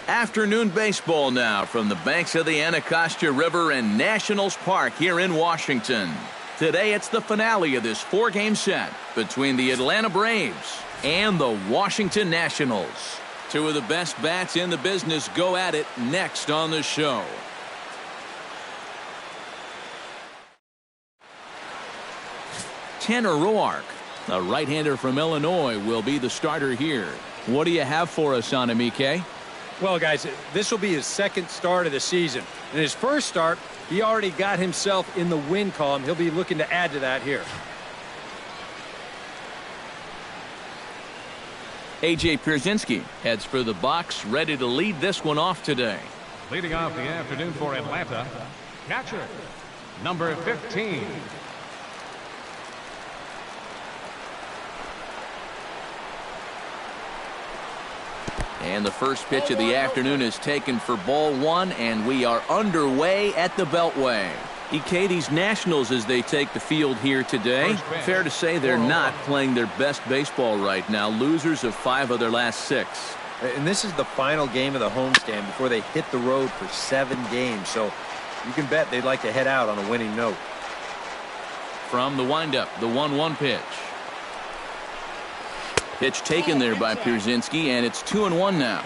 Afternoon baseball now from the banks of the Anacostia River and Nationals Park here in Washington. Today it's the finale of this four-game set between the Atlanta Braves and the Washington Nationals. Two of the best bats in the business go at it next on the show. Tanner Roark, a right-hander from Illinois, will be the starter here. What do you have for us on him, EK? Well, guys, this will be his second start of the season. In his first start, he already got himself in the win column. He'll be looking to add to that here. A.J. Pierzynski heads for the box, ready to lead this one off today. Leading off the afternoon for Atlanta, catcher, number 15. And the first pitch of the afternoon is taken for ball one, and we are underway at the Beltway. EK, these Nationals, as they take the field here today, fair to say they're not playing their best baseball right now. Losers of 5 of their last 6. And this is the final game of the homestand before they hit the road for 7 games. So you can bet they'd like to head out on a winning note. From the windup, the 1-1 pitch. Pitch taken there by Pierzynski, and it's 2-1 now.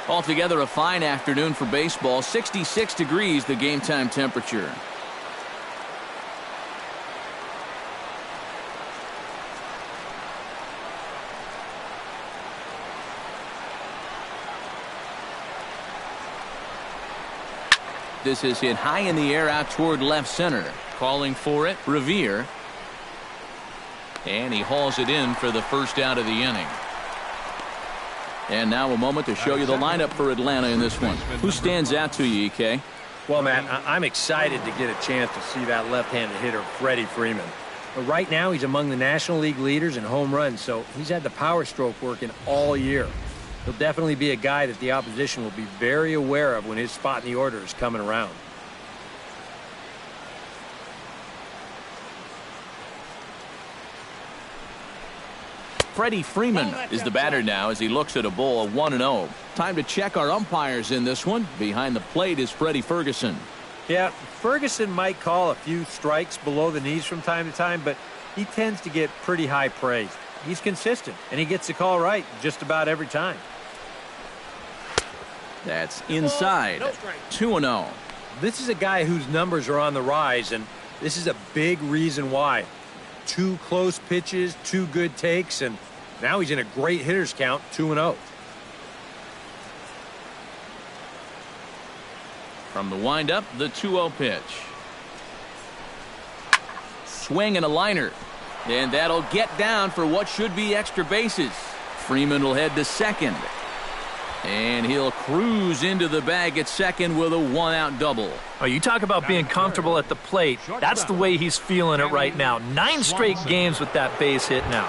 Altogether a fine afternoon for baseball. 66 degrees the game time temperature. This is hit high in the air out toward left center. Calling for it, Revere. And he hauls it in for the first out of the inning. And now a moment to show you the lineup for Atlanta in this one. Who stands out to you, EK? Well, Matt, I'm excited to get a chance to see that left-handed hitter, Freddie Freeman. But right now, he's among the National League leaders in home runs, so he's had the power stroke working all year. He'll definitely be a guy that the opposition will be very aware of when his spot in the order is coming around. Freddie Freeman is the batter now as he looks at a ball of 1-0. Time to check our umpires in this one. Behind the plate is Freddie Ferguson. Yeah, Ferguson might call a few strikes below the knees from time to time, but he tends to get pretty high praise. He's consistent, and he gets the call right just about every time. That's inside. 2-0. This is a guy whose numbers are on the rise, and this is a big reason why. 2 close pitches, 2 good takes, and now he's in a great hitter's count, 2-0. From the windup, the 2-0 pitch. Swing and a liner. And that'll get down for what should be extra bases. Freeman will head to second. And he'll cruise into the bag at second with a 1-out double. Oh, you talk about being comfortable at the plate. That's the way he's feeling it right now. 9 straight games with that base hit now.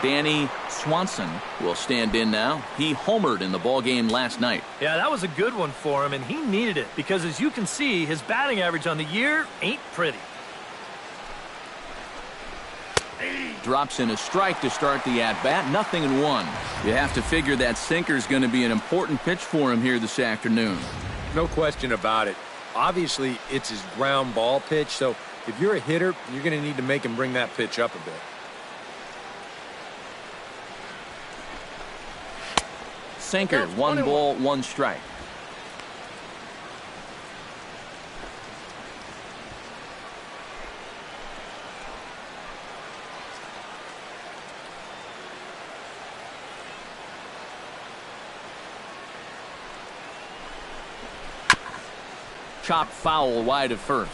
Danny Swanson will stand in now. He homered in the ballgame last night. Yeah, that was a good one for him, and he needed it because, as you can see, his batting average on the year ain't pretty. Drops in a strike to start the at-bat. 0-1. You have to figure that sinker's going to be an important pitch for him here this afternoon. No question about it. Obviously, it's his ground ball pitch, so if you're a hitter, you're going to need to make him bring that pitch up a bit. Sinker, 1 ball, 1 strike. Chopped foul wide of first.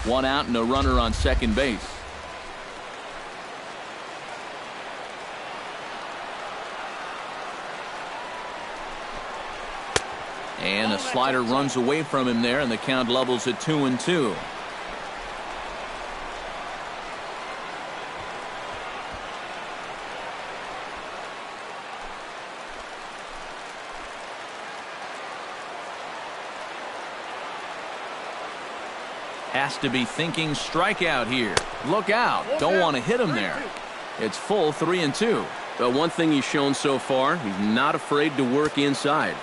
1 out and a runner on second base. And a slider runs away from him there, and the count levels at 2-2. Has to be thinking strikeout here. Look out. Don't want to hit him there. It's full 3-2. But one thing he's shown so far, he's not afraid to work inside.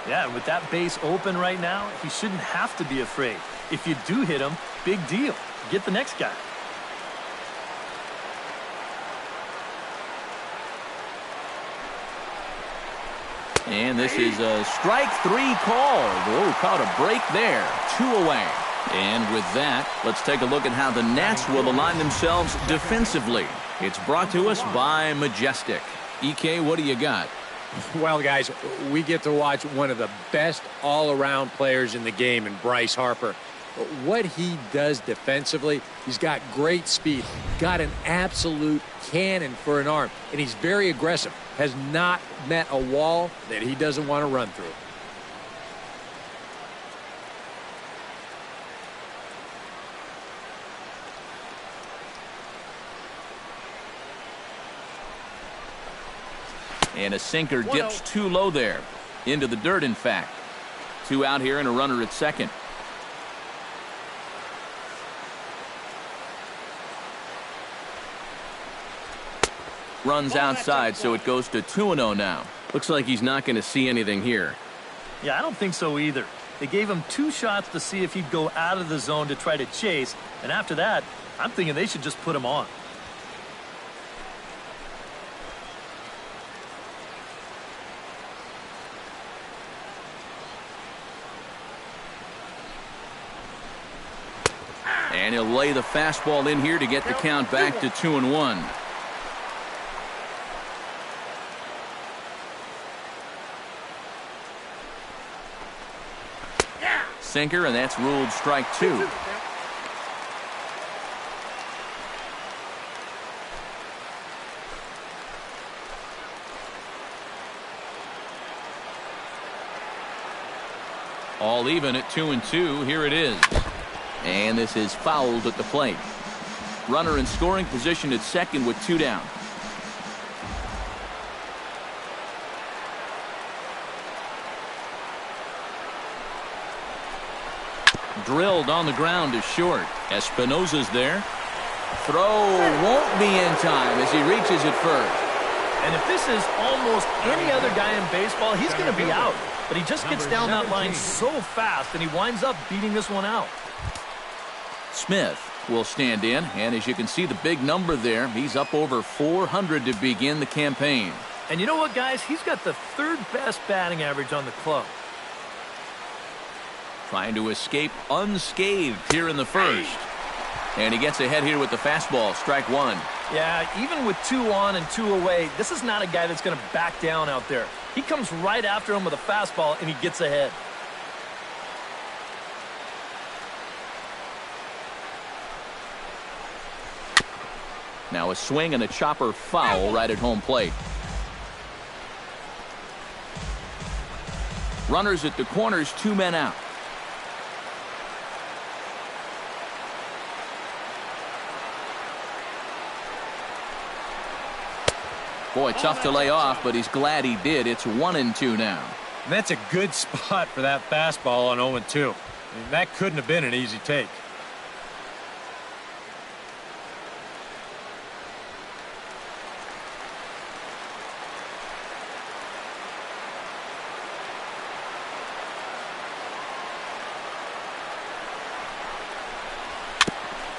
Yeah, and with that base open right now, he shouldn't have to be afraid. If you do hit him, big deal. Get the next guy. And this is a strike 3 call. Oh, caught a break there. 2 away. And with that, let's take a look at how the Nats will align themselves defensively. It's brought to us by Majestic. EK, what do you got? Well, guys, we get to watch one of the best all-around players in the game in Bryce Harper. What he does defensively, he's got great speed, got an absolute cannon for an arm, and he's very aggressive, has not met a wall that he doesn't want to run through. And a sinker dips too low there. Into the dirt, in fact. 2 out here and a runner at second. Runs outside, so it goes to 2-0 now. Looks like he's not going to see anything here. Yeah, I don't think so either. They gave him 2 shots to see if he'd go out of the zone to try to chase. And after that, I'm thinking they should just put him on. And he'll lay the fastball in here to get the count back to 2-1. Sinker, and that's ruled strike 2. All even at 2-2. Here it is. And this is fouled at the plate. Runner in scoring position at second with 2 down. Drilled on the ground is short. Espinosa's there. Throw won't be in time as he reaches it first. And if this is almost any other guy in baseball, he's going to be out. But he just gets down that line so fast, and he winds up beating this one out. Smith will stand in, and as you can see the big number there, he's up over 400 to begin the campaign. And you know what, guys? He's got the 3rd best batting average on the club. Trying to escape unscathed here in the first. And he gets ahead here with the fastball, strike 1. Yeah, even with 2 on and 2 away, this is not a guy that's going to back down out there. He comes right after him with a fastball, and he gets ahead. Now a swing and a chopper foul right at home plate. Runners at the corners, 2 men out. Boy, tough to lay off, but he's glad he did. It's 1-2 now. And that's a good spot for that fastball on 0-2. I mean, that couldn't have been an easy take.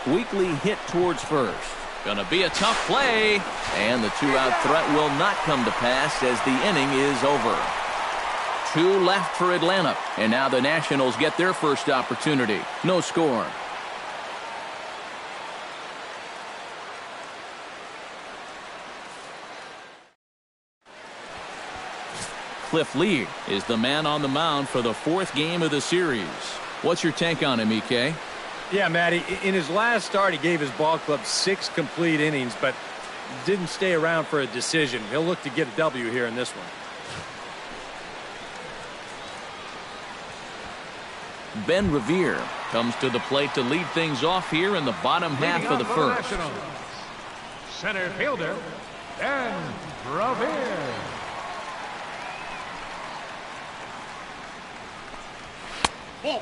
Weekly hit towards first. Gonna be a tough play. And the 2-out threat will not come to pass as the inning is over. 2 left for Atlanta. And now the Nationals get their first opportunity. No score. Cliff Lee is the man on the mound for the 4th game of the series. What's your take on him, EK? Yeah, Matty, in his last start, he gave his ball club 6 complete innings, but didn't stay around for a decision. He'll look to get a W here in this one. Ben Revere comes to the plate to lead things off here in the bottom half of the first. Center fielder, Ben Revere.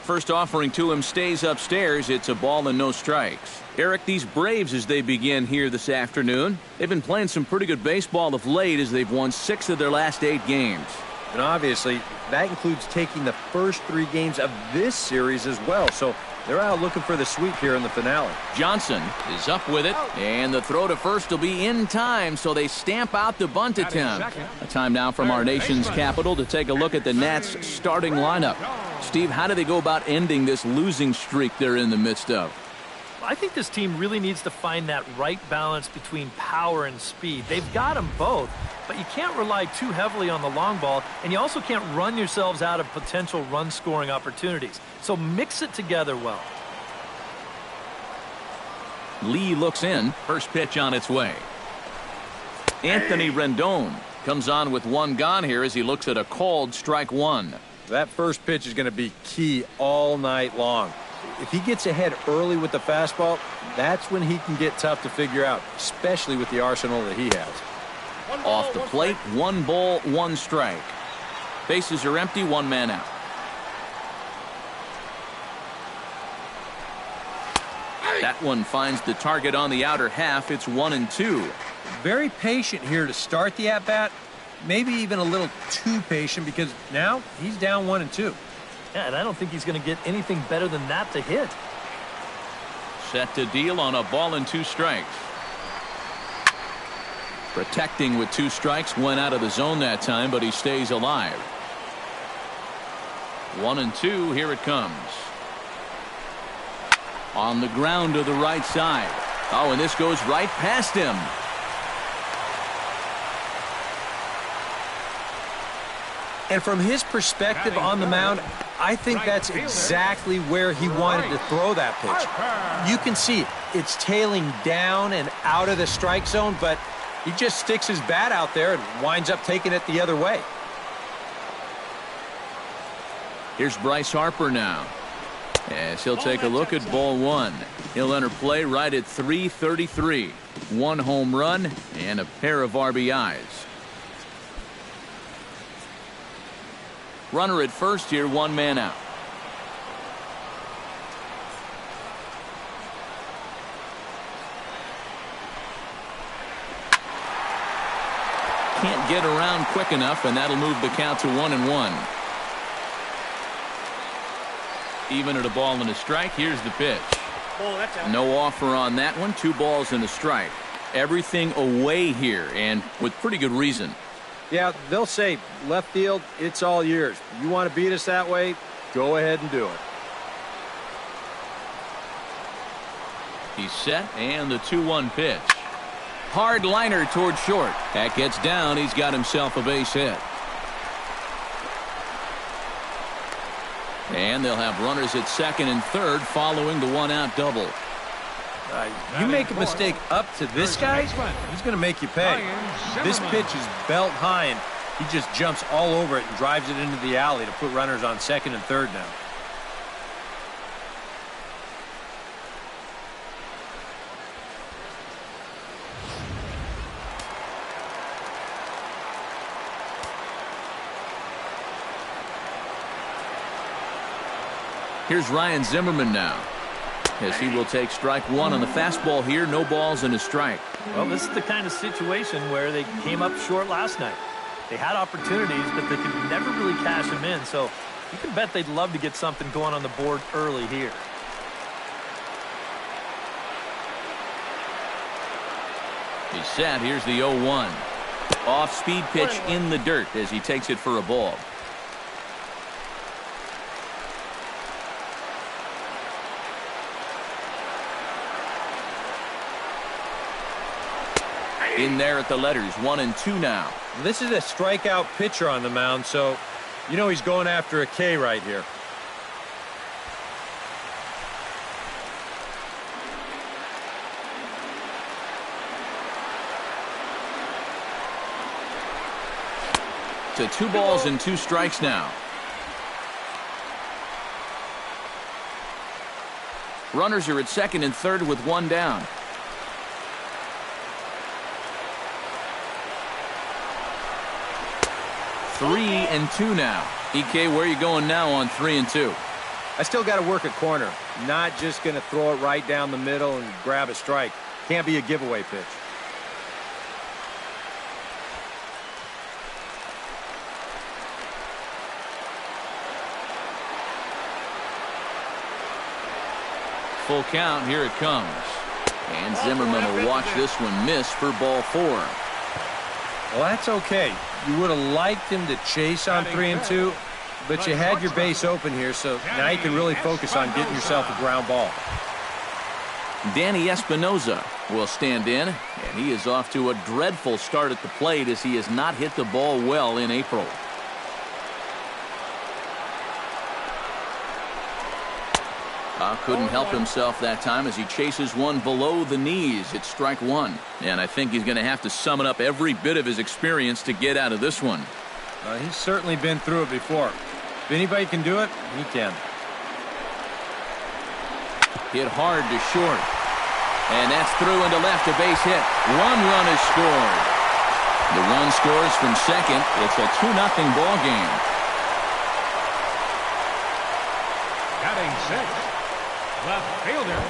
First offering to him stays upstairs. It's a ball and no strikes. Eric, these Braves, as they begin here this afternoon, they've been playing some pretty good baseball of late as they've won 6 of their last 8 games. And obviously, that includes taking the first 3 games of this series as well. So they're out looking for the sweep here in the finale. Johnson is up with it, and the throw to first will be in time, so they stamp out the bunt attempt. A time now from our nation's capital to take a look at the Nats' starting lineup. Steve, how do they go about ending this losing streak they're in the midst of? I think this team really needs to find that right balance between power and speed. They've got them both, but you can't rely too heavily on the long ball, and you also can't run yourselves out of potential run-scoring opportunities. So mix it together well. Lee looks in. First pitch on its way. Anthony Rendon comes on with 1 gone here as he looks at a called strike 1. That first pitch is going to be key all night long. If he gets ahead early with the fastball, that's when he can get tough to figure out, especially with the arsenal that he has. Off the plate, 1 ball, 1 strike. Bases are empty, 1 man out. That one finds the target on the outer half. It's 1-2. Very patient here to start the at-bat. Maybe even a little too patient because now he's down 1-2. Yeah, and I don't think he's going to get anything better than that to hit. Set to deal on a ball and 2 strikes. Protecting with 2 strikes, went out of the zone that time, but he stays alive. 1-2, here it comes. On the ground to the right side. Oh, and this goes right past him. And from his perspective on the mound, I think that's exactly where he wanted to throw that pitch. You can see it's tailing down and out of the strike zone, but he just sticks his bat out there and winds up taking it the other way. Here's Bryce Harper now, as he'll take a look at ball 1. He'll enter play right at 3:33. 1 home run and a pair of RBIs. Runner at first here, 1 man out. Can't get around quick enough, and that'll move the count to 1-1. Even at a ball and a strike. Here's the pitch. No offer on that one. 2 balls and a strike. Everything away here, and with pretty good reason. Yeah, they'll say, left field, it's all yours. You want to beat us that way? Go ahead and do it. He's set, and the 2-1 pitch. Hard liner toward short. That gets down. He's got himself a base hit. And they'll have runners at second and third following the 1-out double. You make a mistake up to this guy, he's going to make you pay. This pitch is belt high, and he just jumps all over it and drives it into the alley to put runners on second and third now. Here's Ryan Zimmerman now, as he will take strike 1 on the fastball here. No balls and a strike. Well, this is the kind of situation where they came up short last night. They had opportunities, but they could never really cash them in. So you can bet they'd love to get something going on the board early here. He's set. Here's the 0-1. Off-speed pitch in the dirt as he takes it for a ball. In there at the letters, 1-2 now. This is a strikeout pitcher on the mound, so you know he's going after a K right here. To 2 balls and 2 strikes now. Runners are at second and third with 1 down. Three and 2 now. EK, where are you going now on 3-2? I still got to work at corner. Not just going to throw it right down the middle and grab a strike. Can't be a giveaway pitch. Full count, here it comes. And Zimmerman will watch this one miss for ball 4. Well, that's okay. You would have liked him to chase on 3 and 2, but you had your base open here, so now you can really focus on getting yourself a ground ball. Danny Espinoza will stand in, and he is off to a dreadful start at the plate as he has not hit the ball well in April. Couldn't help himself that time as he chases one below the knees. It's strike 1. And I think he's going to have to summon up every bit of his experience to get out of this one. He's certainly been through it before. If anybody can do it, he can. Hit hard to short. And that's through into left, a base hit. 1 run is scored. The run scores from second. It's a 2-0 ball game. Batting 6. Left fielder,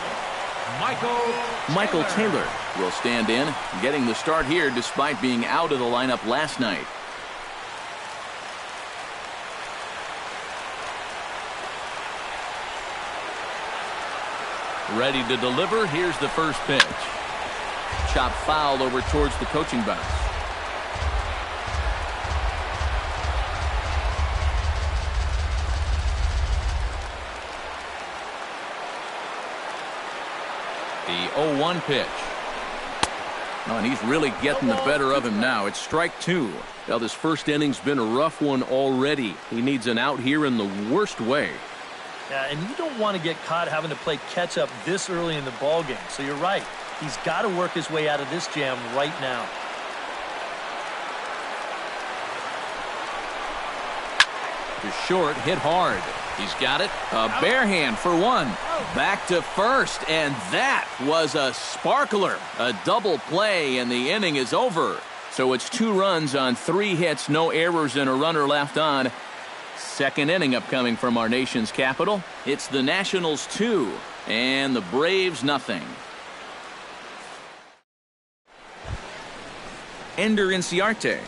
Michael Taylor will stand in, getting the start here despite being out of the lineup last night. Ready to deliver. Here's the first pitch. Chop foul over towards the coaching box. The 0-1 pitch. Oh, and he's really getting the better of him now. It's strike 2. Now, this first inning's been a rough one already. He needs an out here in the worst way. Yeah, and you don't want to get caught having to play catch-up this early in the ball game. So you're right. He's got to work his way out of this jam right now. To short, hit hard. He's got it. A bare hand for 1. Back to first, and that was a sparkler. A double play, and the inning is over. So it's 2 runs on 3 hits, no errors, and a runner left on. Second inning upcoming from our nation's capital. It's the Nationals 2, and the Braves nothing. Ender Inciarte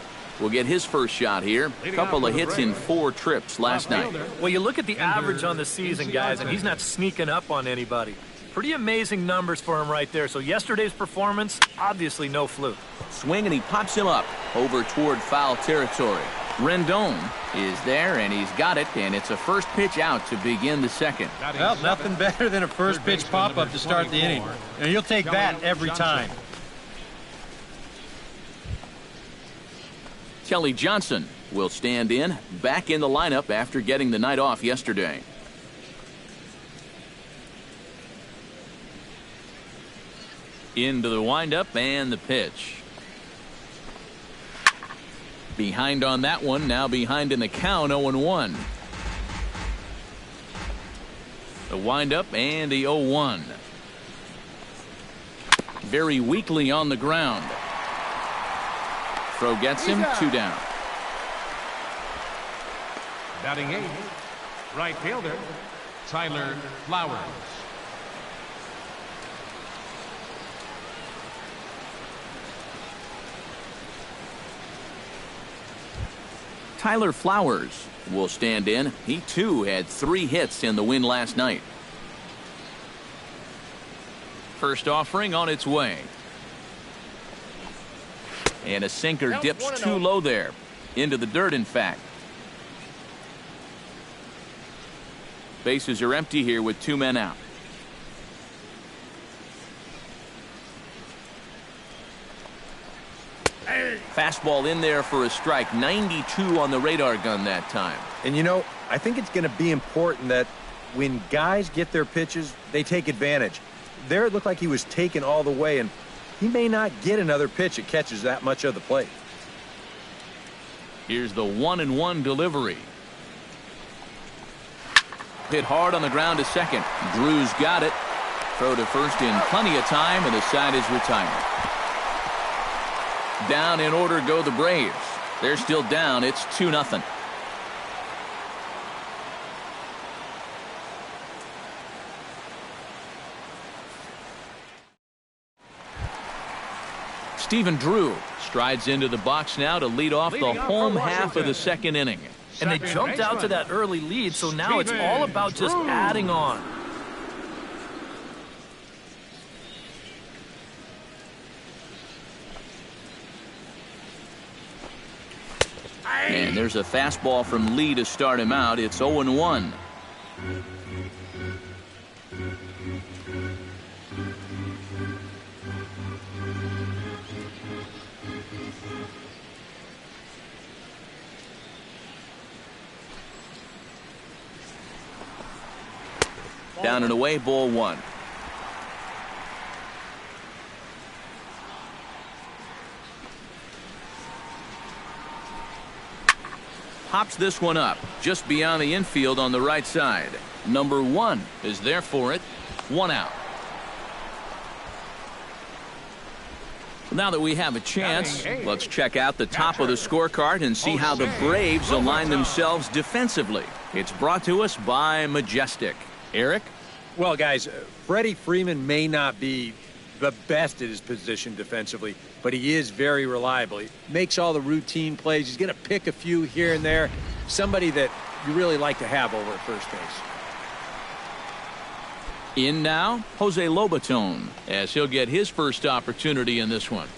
will get his first shot here. A couple of hits in 4 trips last night. Well, you look at the average on the season, guys, and he's not sneaking up on anybody. Pretty amazing numbers for him right there. So yesterday's performance, obviously no fluke. Swing, and he pops him up over toward foul territory. Rendon is there, and he's got it, and it's a first pitch out to begin the second. Well, nothing better than a first pitch pop-up to start the inning. And you'll take that every time. Kelly Johnson will stand in, back in the lineup after getting the night off yesterday. Into the windup and the pitch. Behind on that one, now behind in the count, 0-1. The windup and the 0-1. Very weakly on the ground. Throw gets him, 2 down. batting 8, right fielder Tyler Flowers. Tyler Flowers will stand in. He too had 3 hits in the win last night. First offering on its way. And a sinker dips too low there. Into the dirt, in fact. Bases are empty here with 2 men out. Fastball in there for a strike. 92 on the radar gun that time. And you know, I think it's going to be important that when guys get their pitches, they take advantage. There it looked like he was taken all the way, and he may not get another pitch that catches that much of the plate. Here's the 1-1 delivery. Hit hard on the ground to second. Drew's got it. Throw to first in plenty of time, and the side is retired. Down in order go the Braves. They're still down. It's 2-0. Stephen Drew strides into the box now to lead off the home half of the second inning. And they jumped out to that early lead, so now it's all about just adding on. And there's a fastball from Lee to start him out. It's 0-1. Down and away, ball one. Pops this one up just beyond the infield on the right side. Number 1 is there for it. 1 out. Now that we have a chance, let's check out the top of the scorecard and see how the Braves align themselves defensively. It's brought to us by Majestic. Eric? Well, guys, Freddie Freeman may not be the best at his position defensively, but he is very reliable. He makes all the routine plays. He's going to pick a few here and there. Somebody that you really like to have over at first base. In now, Jose Lobaton, as he'll get his first opportunity in this one.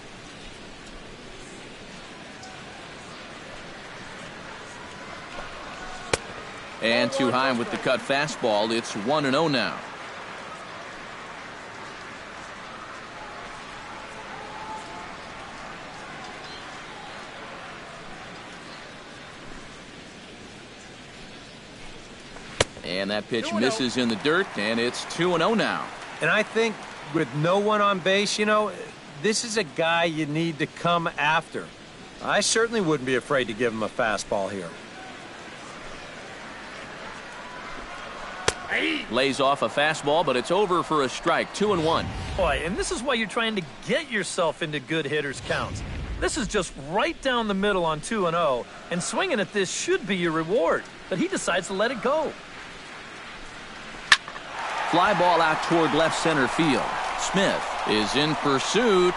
And too high with the cut fastball. It's 1-0 now. And that pitch misses in the dirt, and it's 2-0 now. And I think with no one on base, you know, this is a guy you need to come after. I certainly wouldn't be afraid to give him a fastball here. Lays off a fastball, but it's over for a strike. 2-1. Boy, and this is why you're trying to get yourself into good hitters' counts. This is just right down the middle on 2-0, and swinging at this should be your reward. But he decides to let it go. Fly ball out toward left center field. Smith is in pursuit,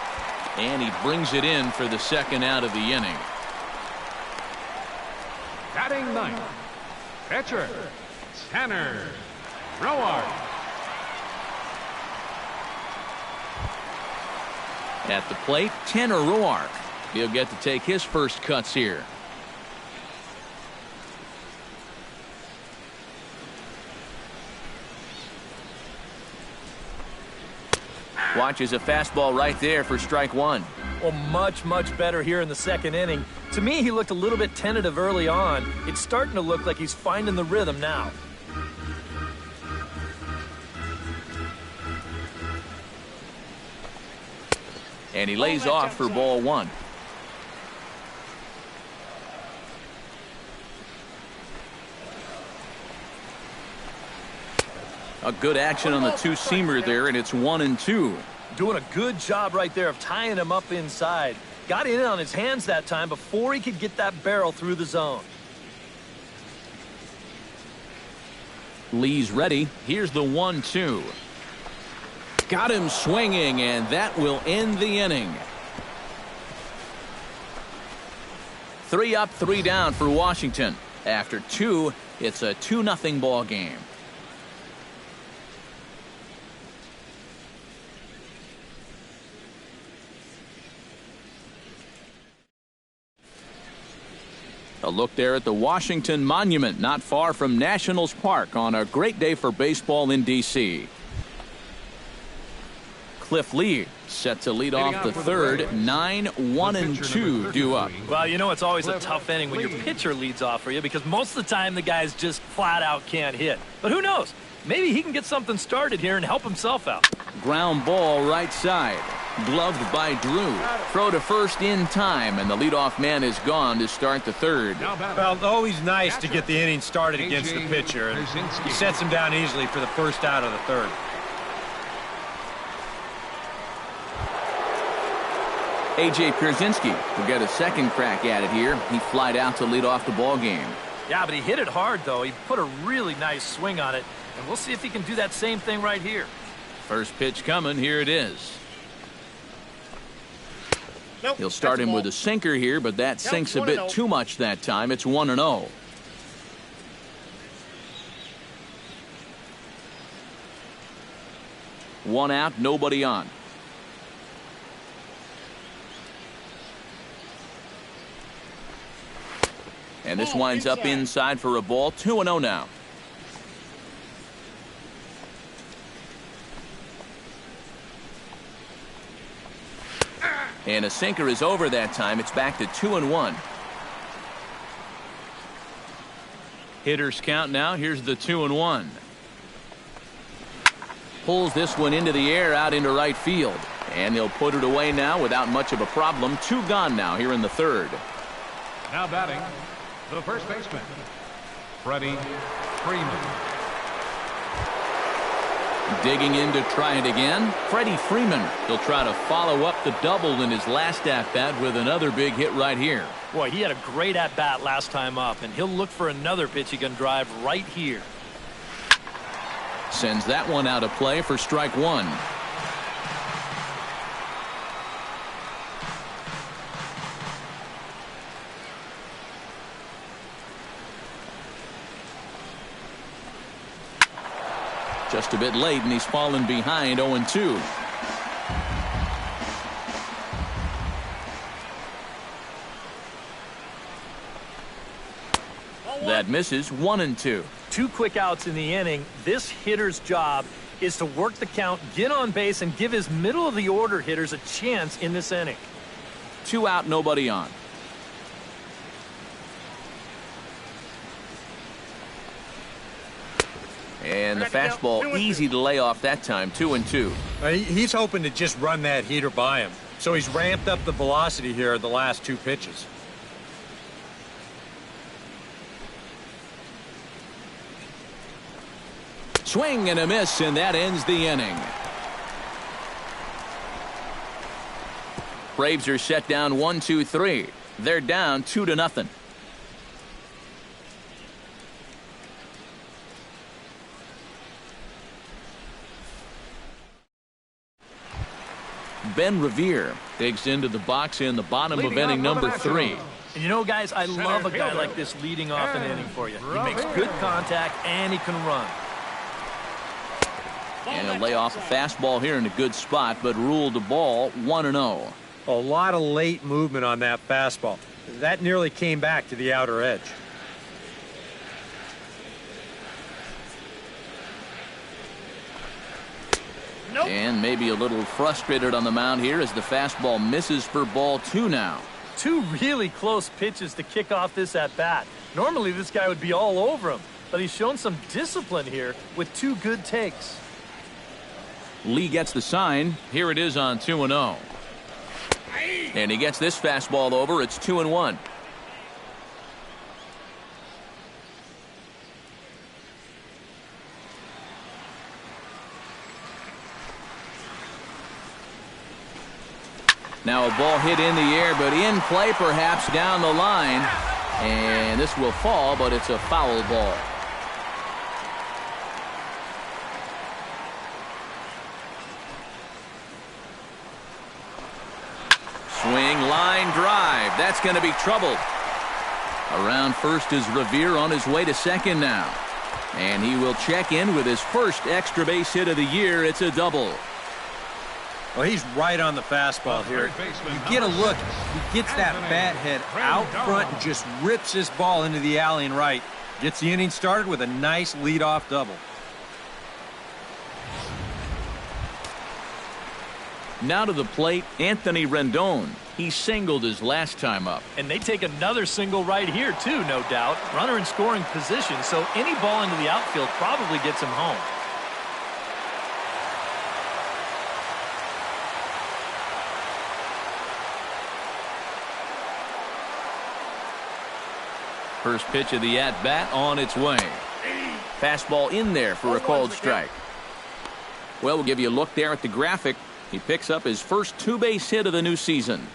and he brings it in for the second out of the inning. Batting ninth, pitcher, Tanner Roark. At the plate, Tanner Roark. He'll get to take his first cuts here. Watches a fastball right there for strike 1. Well, much better here in the second inning. To me, he looked a little bit tentative early on. It's starting to look like he's finding the rhythm now. And he lays off for ball 1. A good action on the two-seamer there, and it's 1-2. Doing a good job right there of tying him up inside. Got in on his hands that time before he could get that barrel through the zone. Lee's ready. Here's the 1-2. Got him swinging, and that will end the inning. 3 up, 3 down for Washington. After 2, it's a 2-0 ball game. A look there at the Washington Monument, not far from Nationals Park, on a great day for baseball in D.C. Cliff Lee set to lead off the third. 9-1-2 due up. Well, you know it's always a tough inning when your pitcher leads off for you because most of the time the guys just flat out can't hit. But who knows? Maybe he can get something started here and help himself out. Ground ball right side. Gloved by Drew. Throw to first in time, and the leadoff man is gone to start the third. Well, always nice to get the inning started against the pitcher. And he sets him down easily for the first out of the third. A.J. Pierzynski will get a second crack at it here. He flied out to lead off the ball game. Yeah, but he hit it hard, though. He put a really nice swing on it, and we'll see if he can do that same thing right here. First pitch coming. Here it is. He'll start him with a sinker here, but that sinks a bit too much that time. It's 1-0. One out, nobody on. And this winds up inside for a ball. 2-0 now. And a sinker is over that time. It's back to 2-1. Hitters count now. Here's the 2-1. Pulls this one into the air out into right field. And he'll put it away now without much of a problem. 2 gone now here in the third. Now batting, the first baseman, Freddie Freeman. Digging in to try it again. Freddie Freeman. He'll try to follow up the double in his last at-bat with another big hit right here. Boy, he had a great at-bat last time up, and he'll look for another pitch he can drive right here. Sends that one out of play for strike one. Just a bit late, and he's fallen behind 0-2. That misses. 1-2. 2 quick outs in the inning. This hitter's job is to work the count, get on base, and give his middle of the order hitters a chance in this inning. 2 out, nobody on. And the fastball easy to lay off that time. 2-2. He's hoping to just run that heater by him. So he's ramped up the velocity here the last 2 pitches. Swing and a miss, and that ends the inning. Braves are set down 1-2-3. They're down 2-0. Ben Revere digs into the box in the bottom of inning number 3. And you know, guys, I love a guy like this leading off an inning for you. He makes good contact, and he can run. And he'll lay off a fastball here in a good spot, but ruled the ball 1-0. A lot of late movement on that fastball. That nearly came back to the outer edge. And maybe a little frustrated on the mound here as the fastball misses for ball 2 now. 2 really close pitches to kick off this at-bat. Normally this guy would be all over him, but he's shown some discipline here with 2 good takes. Lee gets the sign. Here it is on 2-0. And he gets this fastball over. It's 2-1. Now a ball hit in the air, but in play perhaps down the line. And this will fall, but it's a foul ball. Swing, line drive. That's going to be trouble. Around first is Revere on his way to second now. And he will check in with his first extra base hit of the year. It's a double. Well, he's right on the fastball here. You get a look. He gets that bat head out front and just rips this ball into the alley and right. Gets the inning started with a nice leadoff double. Now to the plate, Anthony Rendon. He singled his last time up. And they take another single right here, too, no doubt. Runner in scoring position, so any ball into the outfield probably gets him home. First pitch of the at-bat on its way. Fastball in there for a called strike. Well, we'll give you a look there at the graphic. He picks up his first 2-base hit of the new season.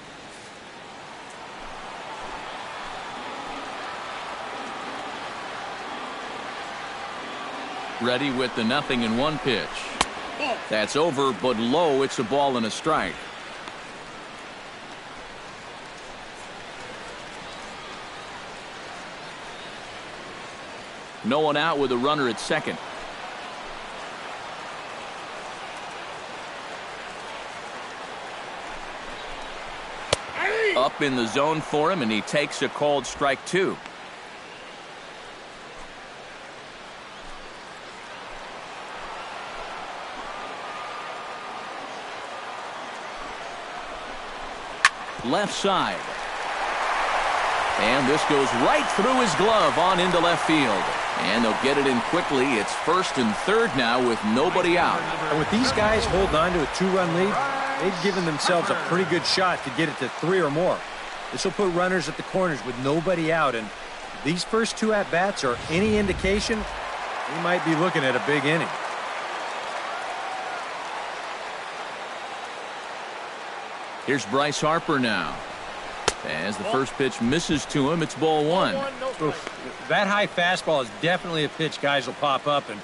Ready with the 0-1 pitch. That's over, but low. It's a ball and a strike. No one out with a runner at second. Up in the zone for him, and he takes a called strike 2. Left side. And this goes right through his glove on into left field. And they'll get it in quickly. It's first and third now with nobody out. And with these guys holding on to a 2-run lead, they've given themselves a pretty good shot to get it to 3 or more. This will put runners at the corners with nobody out. And these first 2 at-bats are any indication, we might be looking at a big inning. Here's Bryce Harper now. As the first pitch misses to him, it's ball 1. Oof. That high fastball is definitely a pitch guys will pop up, and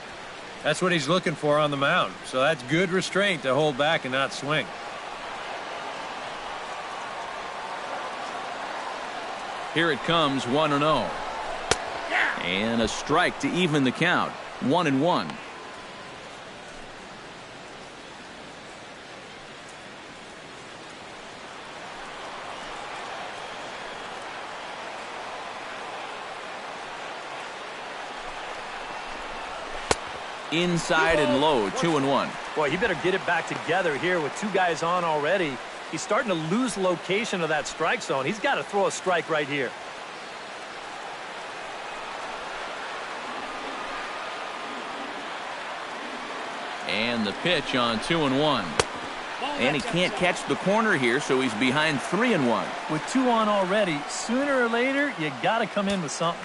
that's what he's looking for on the mound. So that's good restraint to hold back and not swing. Here it comes, 1-0. And a strike to even the count. 1-1. Inside and low, 2-1. Boy, he better get it back together here with 2 guys on already. He's starting to lose location of that strike zone. He's got to throw a strike right here. And the pitch on 2-1. And he can't catch the corner here, so he's behind 3-1. With 2 on already, sooner or later, you got to come in with something.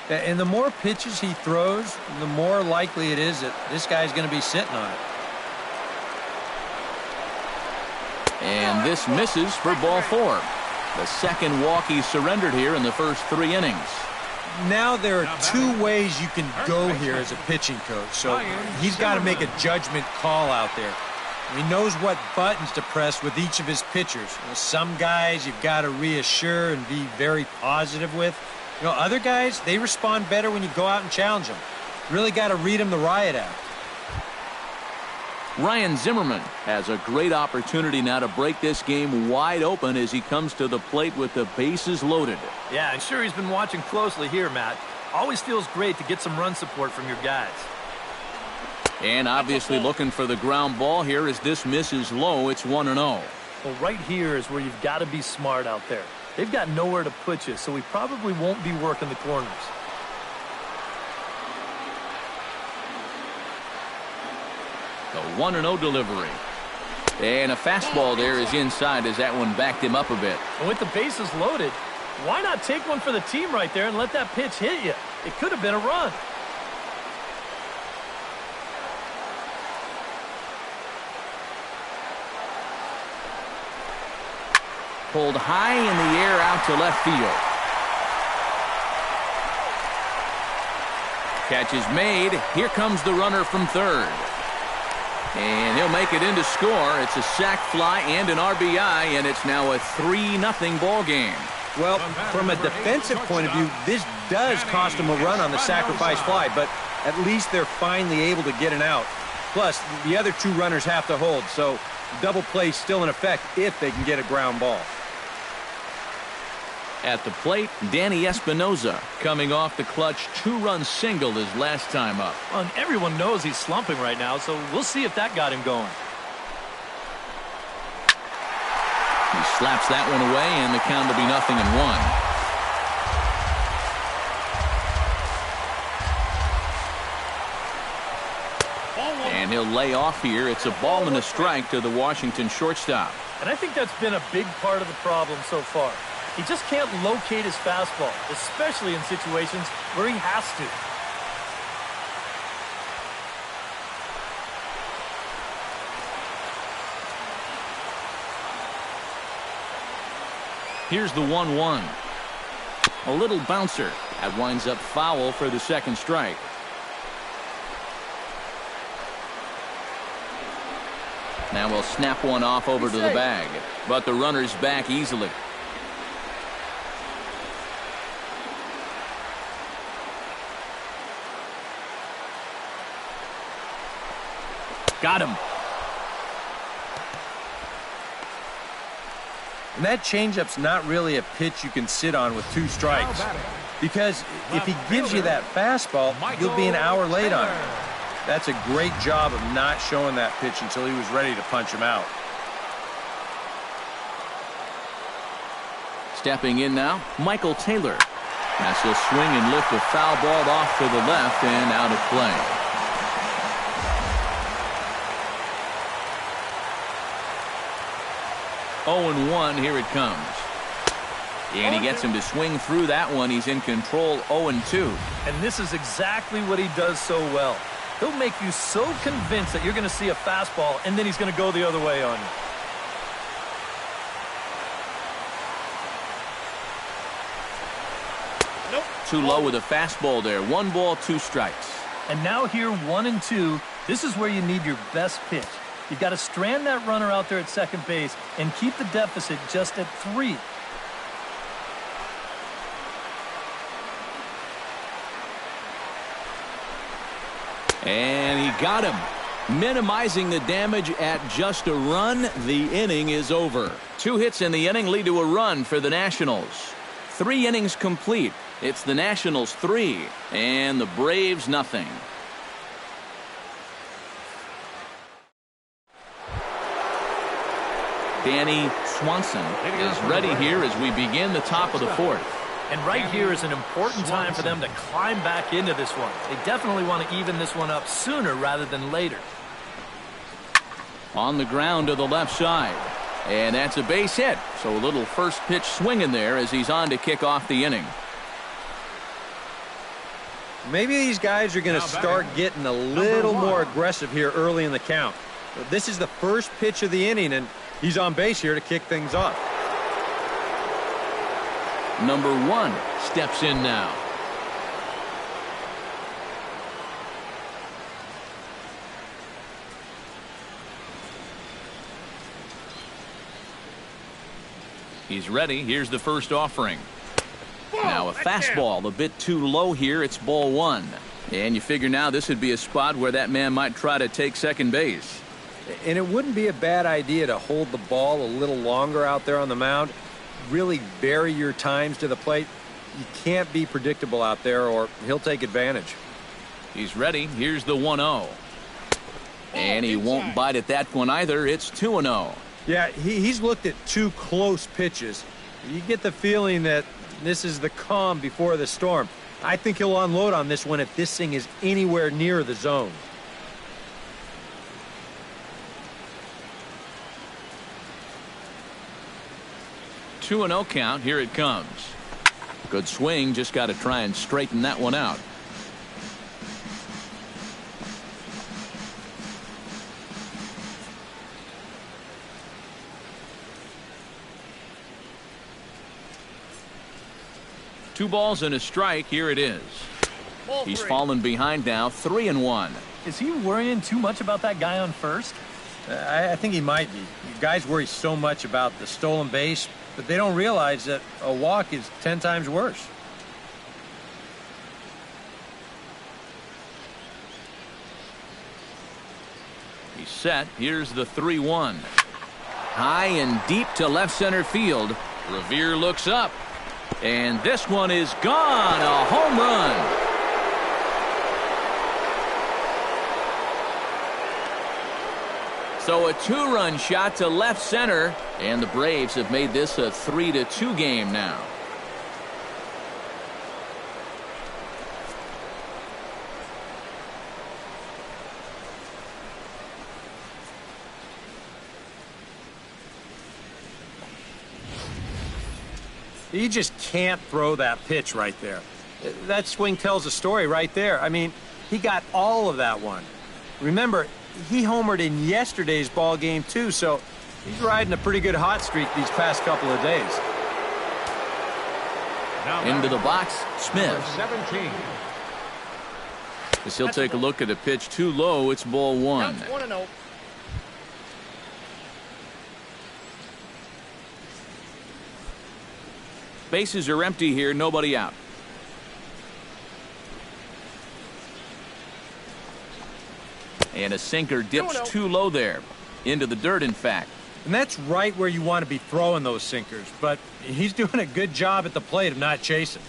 And the more pitches he throws, the more likely it is that this guy's going to be sitting on it. And this misses for ball 4. The second walk he surrendered here in the first 3 innings. Now there are 2 ways you can go here as a pitching coach. So he's got to make a judgment call out there. He knows what buttons to press with each of his pitchers. Some guys you've got to reassure and be very positive with. Other guys, they respond better when you go out and challenge them. Really got to read them the riot act. Ryan Zimmerman has a great opportunity now to break this game wide open as he comes to the plate with the bases loaded. Yeah, I'm sure he's been watching closely here, Matt. Always feels great to get some run support from your guys. And obviously looking for the ground ball here as this misses low. It's 1-0. Well, right here is where you've got to be smart out there. They've got nowhere to put you, so we probably won't be working the corners. The 1-0 delivery. And a fastball there is inside as that one backed him up a bit. And with the bases loaded, why not take one for the team right there and let that pitch hit you? It could have been a run. Pulled high in the air out to left field. Catch is made. Here comes the runner from third. And he'll make it in to score. It's a sac fly and an RBI, and it's now a 3-0 ball game. Well, from a defensive point of view, this does cost them a run on the sacrifice fly, but at least they're finally able to get an out. Plus, the other 2 runners have to hold, so double play still in effect if they can get a ground ball. At the plate, Danny Espinoza coming off the clutch 2-run single his last time up. Well, and everyone knows he's slumping right now, so we'll see if that got him going. He slaps that one away, and the count will be 0-1. And he'll lay off here. It's a ball and a strike to the Washington shortstop. And I think that's been a big part of the problem so far. He just can't locate his fastball, especially in situations where he has to. Here's the 1-1. A little bouncer. That winds up foul for the second strike. Now we'll snap one off over to the bag, but the runner's back easily. Got him. And that changeup's not really a pitch you can sit on with 2 strikes. Because if he gives you that fastball, you'll be an hour late on it. That's a great job of not showing that pitch until he was ready to punch him out. Stepping in now, Michael Taylor. As he'll swing and lift a foul ball off to the left and out of play. Oh, 0-1, here it comes. And he gets him to swing through that one. He's in control, 0-2. And this is exactly what he does so well. He'll make you so convinced that you're going to see a fastball, and then he's going to go the other way on you. Too low with a fastball there. 1 ball, 2 strikes. And now here, 1-2. This is where you need your best pitch. You've got to strand that runner out there at second base and keep the deficit just at 3. And he got him. Minimizing the damage at just a run. The inning is over. 2 hits in the inning lead to a run for the Nationals. 3 innings complete. It's the Nationals 3 and the Braves nothing. Danny Swanson is ready here as we begin the top of the 4th. And right here is an important time for them to climb back into this one. They definitely want to even this one up sooner rather than later. On the ground to the left side. And that's a base hit. So a little first pitch swing in there as he's on to kick off the inning. Maybe these guys are going to start getting a little more aggressive here early in the count. But this is the first pitch of the inning, and he's on base here to kick things off. Number 1 steps in now. He's ready. Here's the first offering. Now a fastball a bit too low here. It's ball 1. And you figure now this would be a spot where that man might try to take second base. And it wouldn't be a bad idea to hold the ball a little longer out there on the mound. Really vary your times to the plate. You can't be predictable out there or he'll take advantage. He's ready. Here's the 1-0. And he won't bite at that one either. It's 2-0. Yeah, he's looked at 2 close pitches. You get the feeling that this is the calm before the storm. I think he'll unload on this one if this thing is anywhere near the zone. Two 2-0 count. Here it comes. Good swing. Just got to try and straighten that one out. Two balls and a strike. Here it is. He's fallen behind now, 3-1. Is he worrying too much about that guy on first? I think he might be. Guys worry so much about the stolen base, but they don't realize that a walk is 10 times worse. He's set. Here's the 3-1. High and deep to left center field. Revere looks up. And this one is gone. A home run. So a 2-run shot to left center. And the Braves have made this a 3-2 game now. You just can't throw that pitch right there. That swing tells a story right there. I mean, he got all of that one. Remember, he homered in yesterday's ball game too, so he's riding a pretty good hot streak these past couple of days. Into the box, Smith. 17. As he'll take a look at a pitch too low, it's ball 1. That's 1-0. Bases are empty here, nobody out. And a sinker dips too low there. Into the dirt, in fact. And that's right where you want to be throwing those sinkers, but he's doing a good job at the plate of not chasing.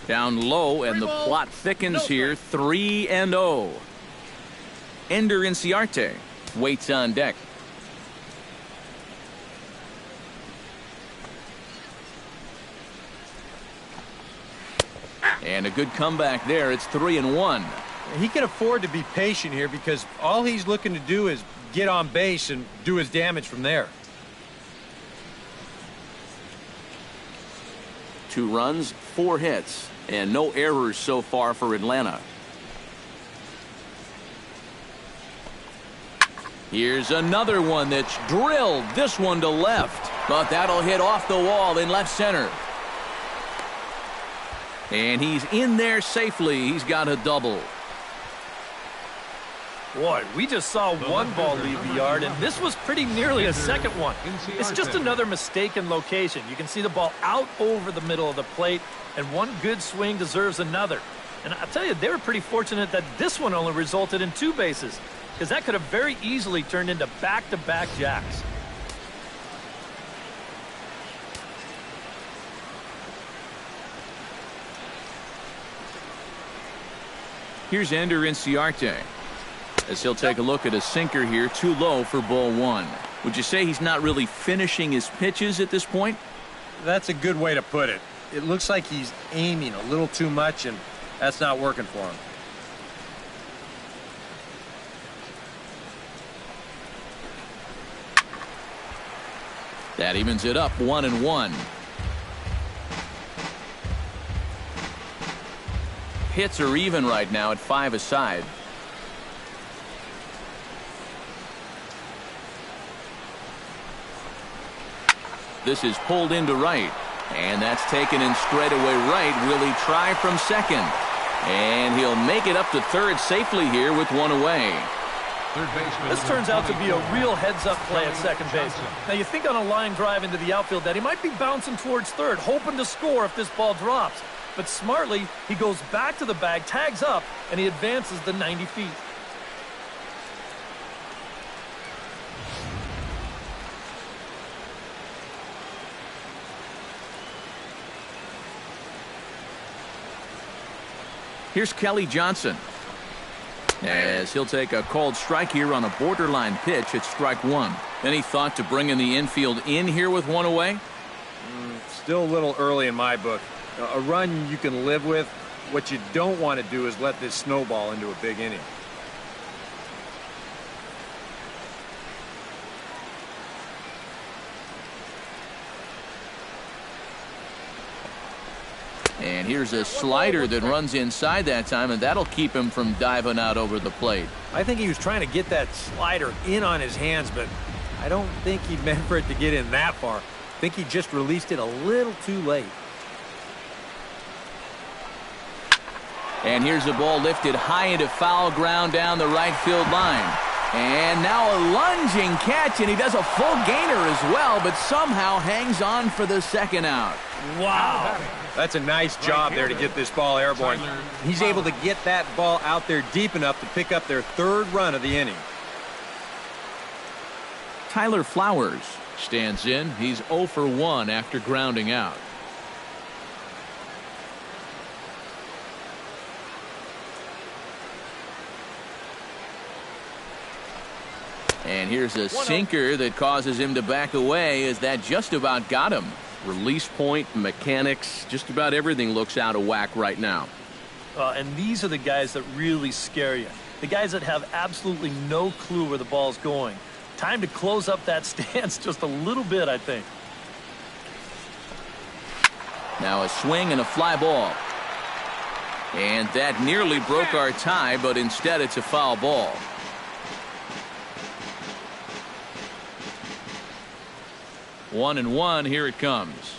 Down low, and the plot thickens here. 3-0. Ender Inciarte waits on deck. And a good comeback there. It's 3-1. He can afford to be patient here because all he's looking to do is get on base and do his damage from there. 2 runs, 4 hits, and no errors so far for Atlanta. Here's another one that's drilled. This one to left, but that'll hit off the wall in left center. And he's in there safely. He's got a double. Boy, we just saw one ball leave the yard, and this was pretty nearly a second one. It's just another mistaken location. You can see the ball out over the middle of the plate, and one good swing deserves another. And I'll tell you, they were pretty fortunate that this one only resulted in 2 bases, because that could have very easily turned into back-to-back jacks. Here's Ender Inciarte, as he'll take a look at a sinker here, too low for ball 1. Would you say he's not really finishing his pitches at this point? That's a good way to put it. It looks like he's aiming a little too much, and that's not working for him. That evens it up, 1-1. Hits are even right now at 5 aside. This is pulled into right, and that's taken in straightaway right. Will he try from second? And he'll make it up to third safely here with 1 away. This turns out to be a real heads-up play at second base. Now, you think on a line drive into the outfield that he might be bouncing towards third, hoping to score if this ball drops. But smartly, he goes back to the bag, tags up, and he advances the 90 feet. Here's Kelly Johnson, as he'll take a called strike here on a borderline pitch at strike 1. Any thought to bringing the infield in here with 1 away? Still a little early in my book. A run you can live with. What you don't want to do is let this snowball into a big inning. And here's a slider that runs inside that time, and that'll keep him from diving out over the plate. I think he was trying to get that slider in on his hands, but I don't think he meant for it to get in that far. I think he just released it a little too late. And here's a ball lifted high into foul ground down the right field line. And now a lunging catch, and he does a full gainer as well, but somehow hangs on for the second out. Wow. That's a nice job there to get this ball airborne. He's able to get that ball out there deep enough to pick up their 3rd run of the inning. Tyler Flowers stands in. He's 0 for 1 after grounding out. And here's a sinker that causes him to back away, as that just about got him. Release point, mechanics, just about everything looks out of whack right now. And these are the guys that really scare you. The guys that have absolutely no clue where the ball's going. Time to close up that stance just a little bit, I think. Now a swing and a fly ball. And that nearly broke our tie, but instead it's a foul ball. One and one, here it comes.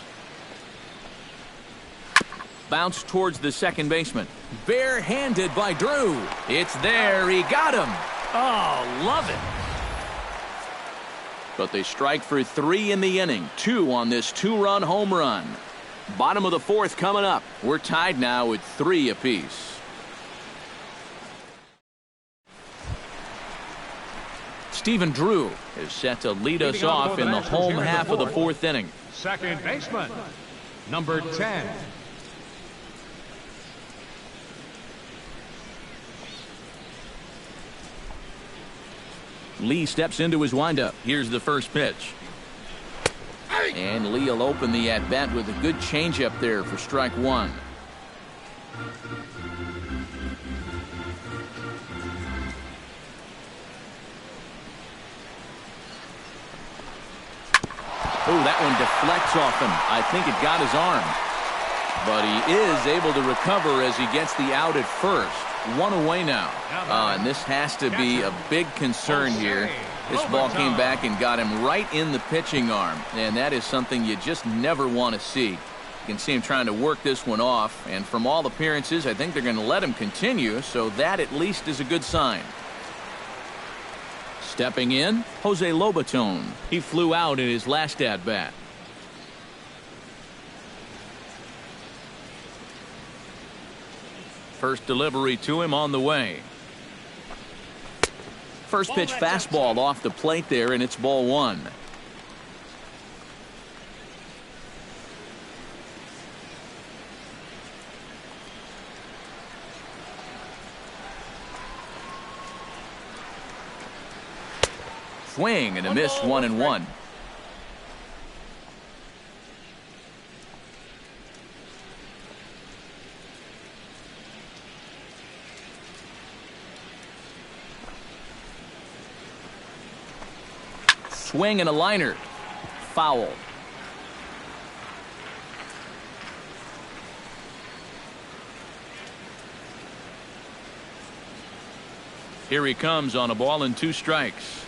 Bounce towards the second baseman. Barehanded by Drew. It's there, he got him. Oh, love it. But they strike for 3 in the inning, 2 on this 2-run home run. Bottom of the 4th coming up. We're tied now at 3 apiece. Stephen Drew is set to lead us off in the home half of the 4th inning. Second baseman, number 10. Lee steps into his windup. Here's the first pitch. And Lee will open the at-bat with a good changeup there for strike 1. Oh, that one deflects off him. I think it got his arm. But he is able to recover as he gets the out at first. 1 away now. And this has to be a big concern here. This ball came back and got him right in the pitching arm. And that is something you just never want to see. You can see him trying to work this one off. And from all appearances, I think they're going to let him continue. So that at least is a good sign. Stepping in, Jose Lobaton. He flew out in his last at-bat. First delivery to him on the way. First pitch fastball off the plate there, and it's ball 1. Swing and a miss, 1-1. Swing and a liner. Foul. Here he comes on a ball and 2 strikes.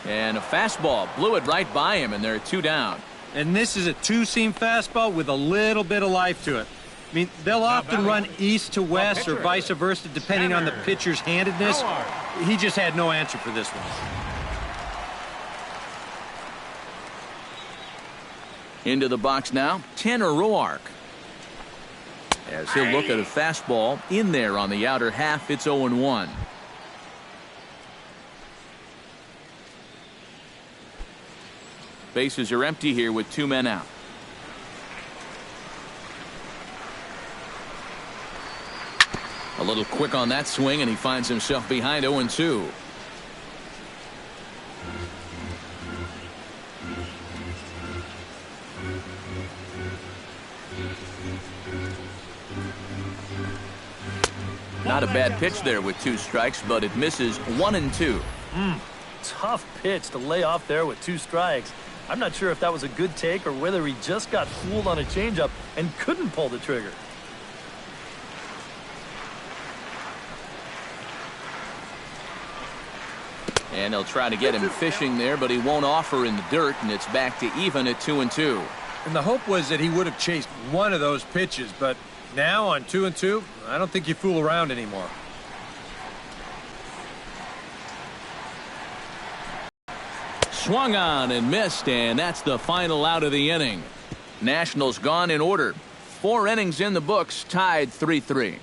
And a fastball blew it right by him, and there are 2 down. And this is a 2-seam fastball with a little bit of life to it. I mean, they'll often run east to west or vice versa depending on the pitcher's handedness. He just had no answer for this one. Into the box now, Tanner Roark. As he'll look at a fastball in there on the outer half, it's 0-1. Bases are empty here with 2 men out. A little quick on that swing, and he finds himself behind 0-2. Not a bad pitch there with 2 strikes, but it misses 1-2. Tough pitch to lay off there with 2 strikes. I'm not sure if that was a good take or whether he just got fooled on a changeup and couldn't pull the trigger. And they'll try to get him fishing there, but he won't offer in the dirt, and it's back to even at 2-2. And the hope was that he would have chased one of those pitches, but now on 2-2, I don't think you fool around anymore. Swung on and missed, and that's the final out of the inning. Nationals gone in order. 4 innings in the books, tied 3-3.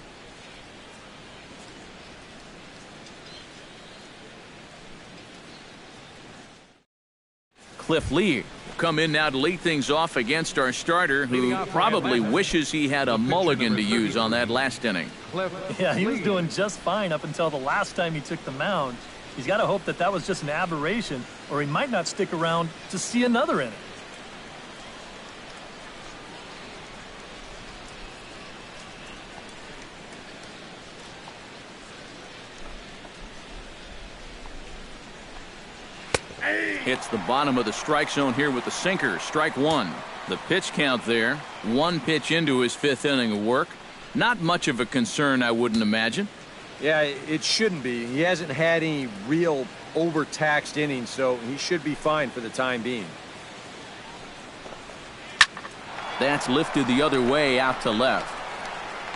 Cliff Lee will come in now to lead things off against our starter, who probably wishes he had a mulligan to use on that last inning. Yeah, he was doing just fine up until the last time he took the mound. He's got to hope that that was just an aberration, or he might not stick around to see another inning. Hits the bottom of the strike zone here with the sinker. Strike 1. The pitch count there. 1 pitch into his 5th inning of work. Not much of a concern, I wouldn't imagine. Yeah, it shouldn't be. He hasn't had any real overtaxed innings, so he should be fine for the time being. That's lifted the other way out to left.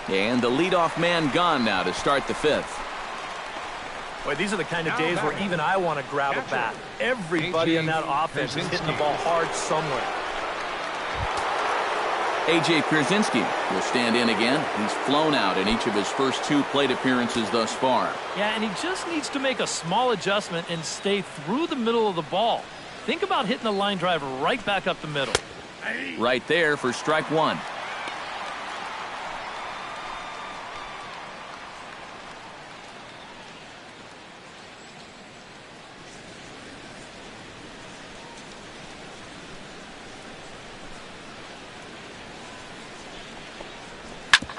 And the leadoff man gone now to start the 5th. Boy, these are the kind of days where even I want to grab a bat. Everybody in that offense is hitting the ball hard somewhere. A.J. Pierzynski will stand in again. He's flown out in each of his first 2 plate appearances thus far. Yeah, and he just needs to make a small adjustment and stay through the middle of the ball. Think about hitting a line drive right back up the middle. Right there for strike 1.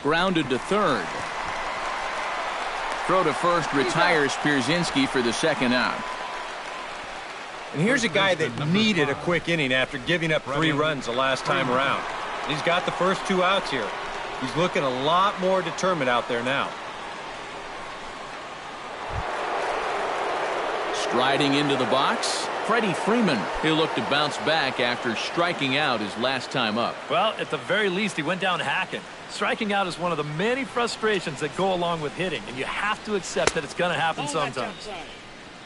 Grounded to third. Throw to first retires Pierzynski for the second out. And here's a guy that needed a quick inning after giving up 3 runs the last time around. He's got the first 2 outs here. He's looking a lot more determined out there now. Striding into the box, Freddie Freeman. He'll look to bounce back after striking out his last time up. Well, at the very least, he went down hacking. Striking out is one of the many frustrations that go along with hitting, and you have to accept that it's going to happen sometimes.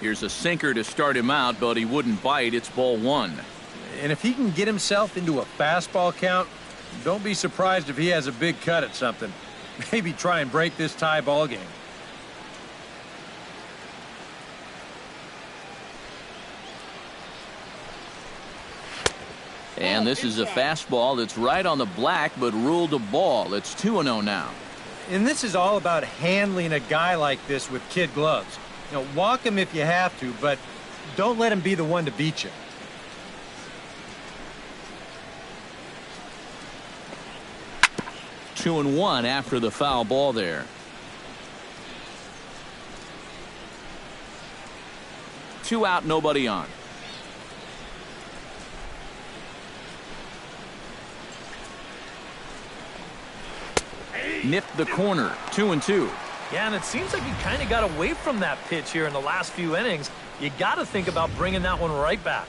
Here's a sinker to start him out, but he wouldn't bite. It's ball 1. And if he can get himself into a fastball count, don't be surprised if he has a big cut at something. Maybe try and break this tie ball game. And this is a fastball that's right on the black, but ruled a ball. It's 2-0 now. And this is all about handling a guy like this with kid gloves. You know, walk him if you have to, but don't let him be the one to beat you. Two and one after the foul ball there. 2 out, nobody on. Nipped the corner. 2-2. Yeah, and it seems like he kind of got away from that pitch here in the last few innings. You got to think about bringing that one right back.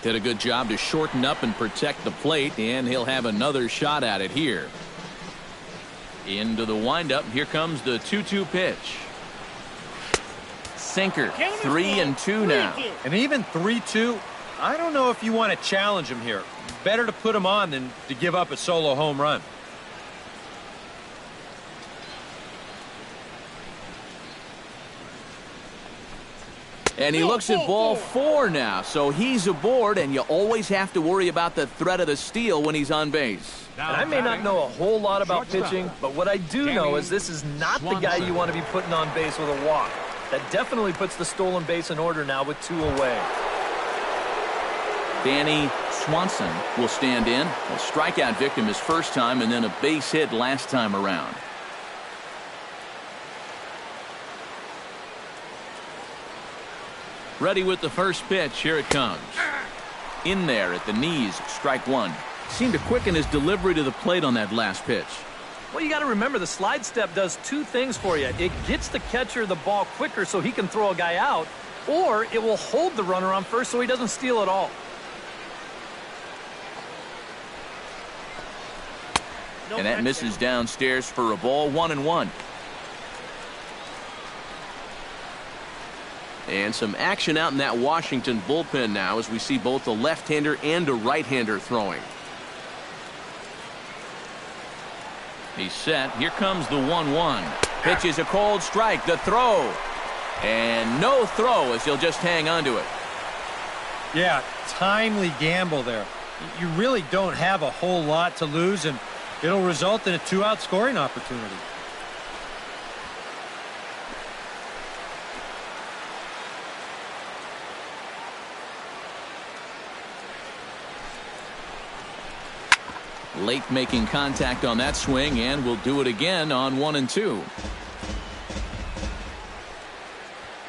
Did a good job to shorten up and protect the plate, and he'll have another shot at it here. Into the windup. Here comes the 2-2 pitch. Sinker. 3-2 now. And even 3-2, I don't know if you want to challenge him here. Better to put him on than to give up a solo home run. And he looks at ball 4 now, so he's aboard, and you always have to worry about the threat of the steal when he's on base. And I may not know a whole lot about pitching, but what I do know is this is not the guy you want to be putting on base with a walk. That definitely puts the stolen base in order now with 2 away. Danny Swanson will stand in. A strikeout victim his first time, and then a base hit last time around. Ready with the first pitch. Here it comes. In there at the knees, strike 1. Seemed to quicken his delivery to the plate on that last pitch. Well, you got to remember the slide step does 2 things for you. It gets the catcher the ball quicker so he can throw a guy out, or it will hold the runner on first so he doesn't steal at all. And that misses downstairs for a ball. 1-1. And some action out in that Washington bullpen now as we see both a left-hander and a right-hander throwing. He's set. Here comes the 1-1. Pitch is a cold strike. The throw. And no throw as he'll just hang on to it. Yeah, timely gamble there. You really don't have a whole lot to lose, and it'll result in a 2-out scoring opportunity. Late making contact on that swing, and will do it again on 1-2.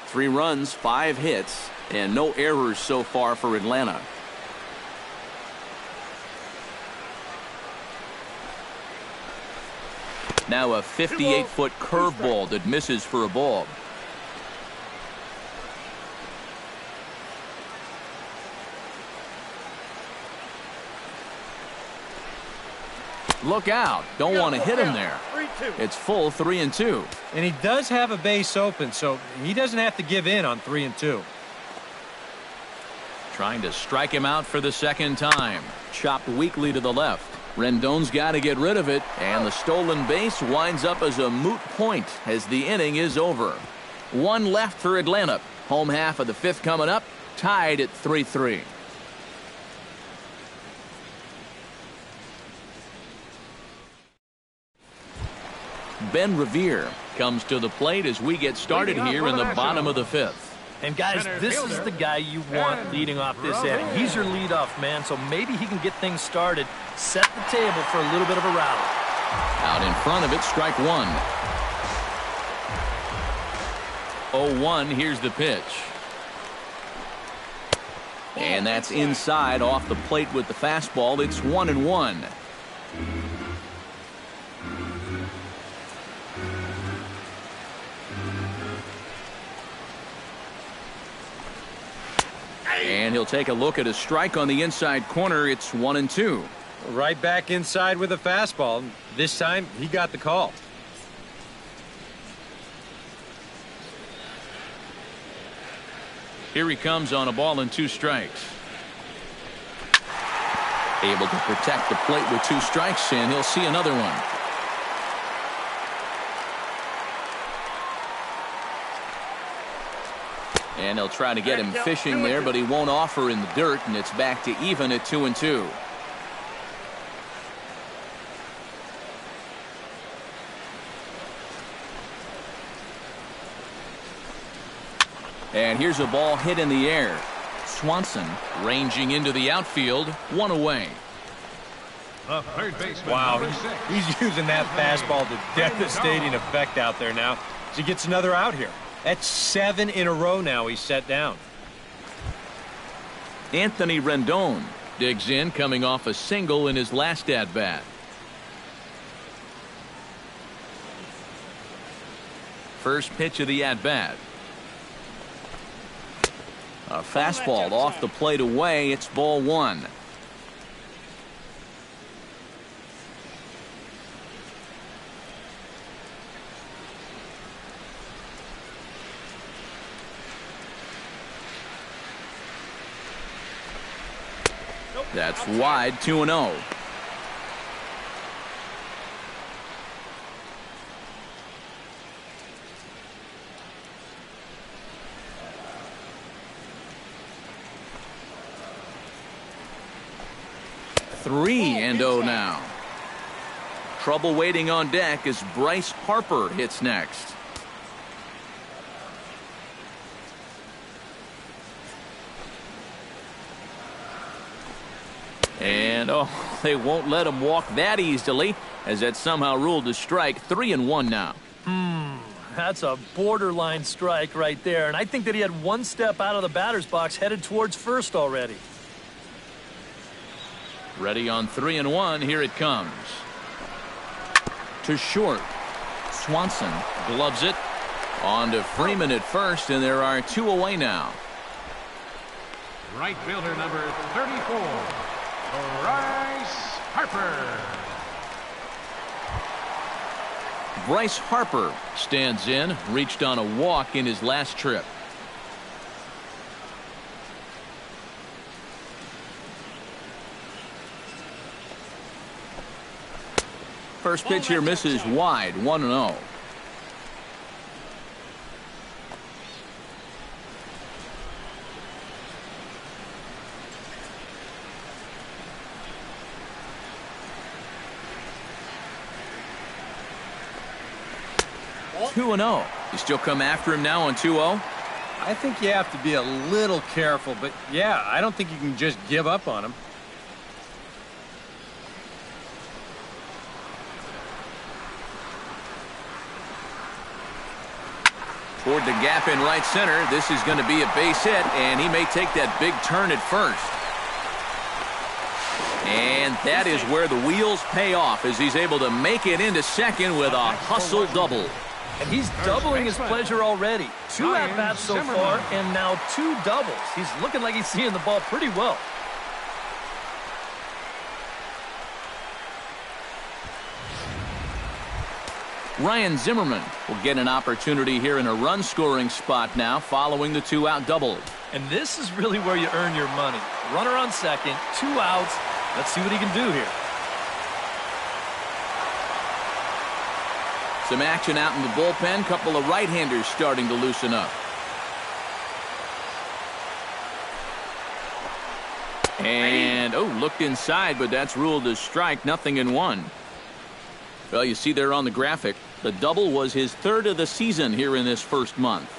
3 runs, 5 hits, and no errors so far for Atlanta. Now a 58-foot curveball that misses for a ball. Look out. Don't want to hit him there. It's full 3-2. And he does have a base open, so he doesn't have to give in on 3-2. Trying to strike him out for the second time. Chopped weakly to the left. Rendon's got to get rid of it, and the stolen base winds up as a moot point as the inning is over. One left for Atlanta. Home half of the fifth coming up, tied at 3-3. Ben Revere comes to the plate as we get started here in the bottom of the fifth. And guys, this is the guy you want leading off this inning. He's your leadoff man, so maybe he can get things started, set the table for a little bit of a rally. Out in front of it, strike one. 0-1, here's the pitch. And that's inside off the plate with the fastball. It's 1-1. And he'll take a look at a strike on the inside corner. It's 1-2. Right back inside with a fastball. This time, he got the call. Here he comes on a ball and 2 strikes. Able to protect the plate with 2 strikes, and he'll see another one. And they'll try to get him fishing there, but he won't offer in the dirt, and it's back to even at 2-2. And here's a ball hit in the air. Swanson ranging into the outfield, 1 away. Wow, he's using that fastball to devastating effect out there now. So he gets another out here. That's 7 in a row now he's set down. Anthony Rendon digs in, coming off a single in his last at-bat. First pitch of the at-bat. A fastball off the plate away. It's ball 1. That's wide, 2-0. Three and 0 now. Trouble waiting on deck as Bryce Harper hits next. And they won't let him walk that easily, as that's somehow ruled a strike. 3-1 now. That's a borderline strike right there, and I think that he had 1 step out of the batter's box headed towards first already. Ready on 3-1. Here it comes. To short. Swanson gloves it. On to Freeman at first, and there are 2 away now. Right fielder number 34, Bryce Harper. Bryce Harper stands in, reached on a walk in his last trip. First pitch here misses wide, 1-0. You still come after him now on 2-0? I think you have to be a little careful, but yeah, I don't think you can just give up on him. Toward the gap in right center. This is going to be a base hit, and he may take that big turn at first. And that is where the wheels pay off, as he's able to make it into second with a hustle double. And he's doubling his pleasure already. 2 at-bats so far, and now 2 doubles. He's looking like he's seeing the ball pretty well. Ryan Zimmerman will get an opportunity here in a run-scoring spot now following the two-out double. And this is really where you earn your money. Runner on second, 2 outs. Let's see what he can do here. Some action out in the bullpen. Couple of right-handers starting to loosen up. And, looked inside, but that's ruled as strike. 0-1. Well, you see there on the graphic, the double was his 3rd of the season here in this first month.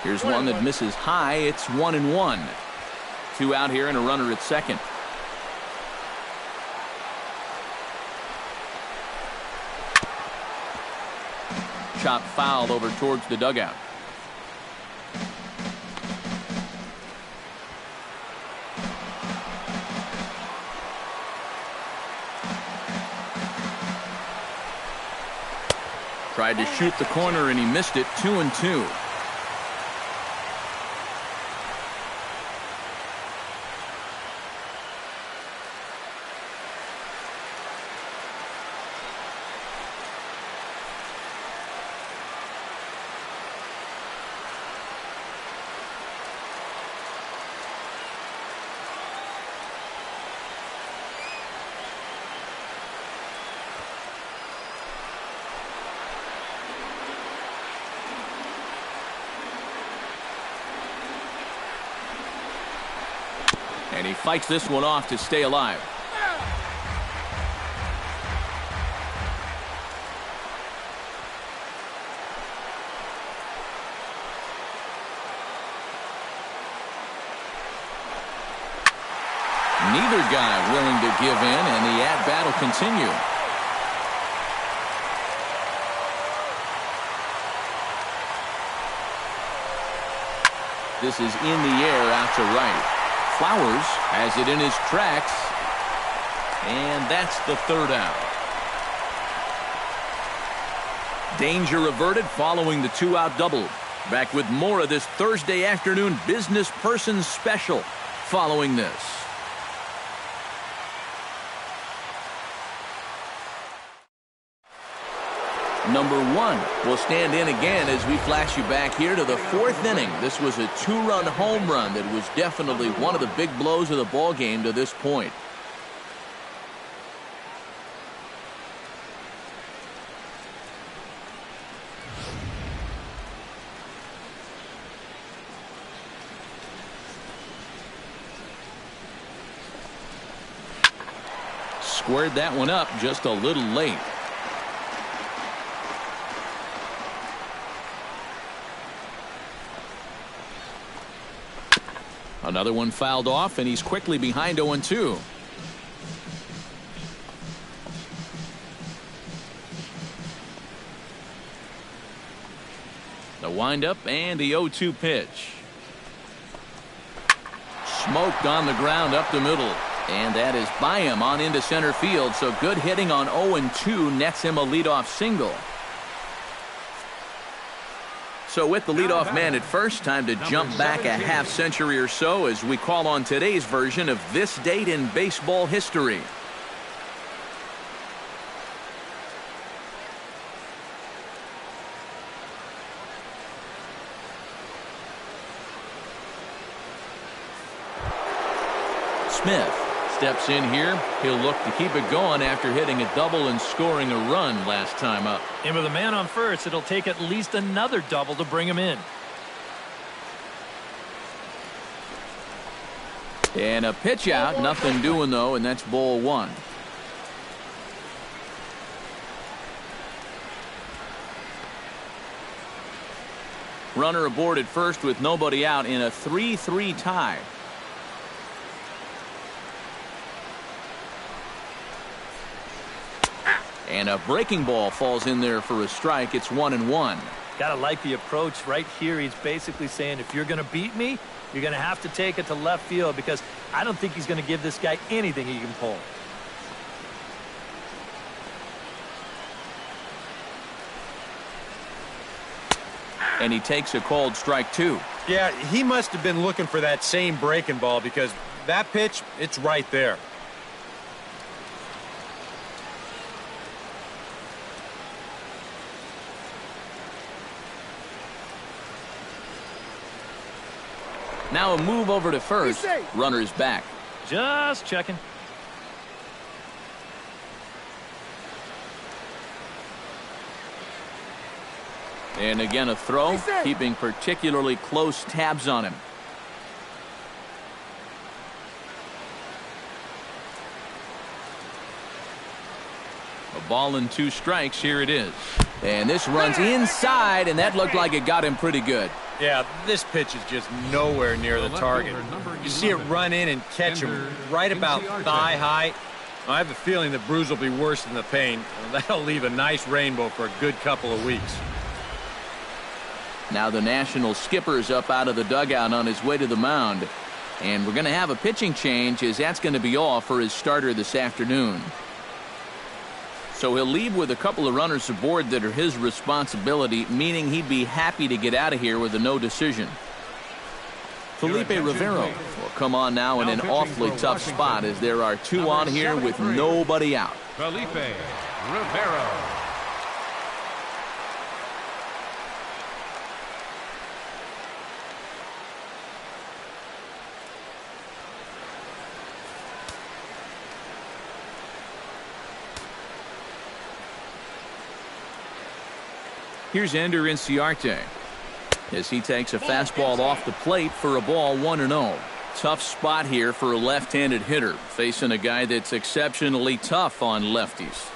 Here's one that misses high. It's 1-1. 2 out here and a runner at second. Chop foul over towards the dugout. Tried to shoot the corner and he missed it. 2-2. And he fights this one off to stay alive. Neither guy willing to give in, and the at-bat will continue. This is in the air out to right. Flowers has it in his tracks, and that's the 3rd out. Danger averted following the 2-out double. Back with more of this Thursday afternoon business person special following this. Number 1 will stand in again as we flash you back here to the 4th inning. This was a 2-run home run that was definitely one of the big blows of the ball game to this point. Squared that one up just a little late. Another one fouled off, and he's quickly behind 0-2. The windup and the 0-2 pitch. Smoked on the ground up the middle. And that is by him on into center field. So good hitting on 0-2 nets him a leadoff single. So with the leadoff man at first, time to jump back a half century or so as we call on today's version of this date in baseball history. Smith steps in here. He'll look to keep it going after hitting a double and scoring a run last time up. And with a man on first, it'll take at least another double to bring him in. And a pitch out, nothing doing though, and that's ball 1. Runner aboard at first with nobody out in a 3-3 tie. And a breaking ball falls in there for a strike. It's 1-1. Gotta like the approach right here. He's basically saying, if you're gonna beat me, you're gonna have to take it to left field, because I don't think he's gonna give this guy anything he can pull. And he takes a called strike 2. Yeah, he must have been looking for that same breaking ball because that pitch, it's right there. Now a move over to first. Runner's back. Just checking. And again a throw, keeping particularly close tabs on him. A ball and 2 strikes. Here it is. And this runs inside, and that looked like it got him pretty good. Yeah, this pitch is just nowhere near the target. You see it run in and catch him right about thigh height. I have a feeling the bruise will be worse than the pain. That'll leave a nice rainbow for a good couple of weeks. Now the National skipper's up out of the dugout on his way to the mound. And we're going to have a pitching change, as that's going to be all for his starter this afternoon. So he'll leave with a couple of runners aboard that are his responsibility, meaning he'd be happy to get out of here with a no decision. Felipe Rivero will come on now in an awfully tough spot, as there are 2 on here with nobody out. Felipe Rivero. Here's Ender Inciarte as he takes a fastball off the plate for a ball 1-0. Tough spot here for a left-handed hitter, facing a guy that's exceptionally tough on lefties.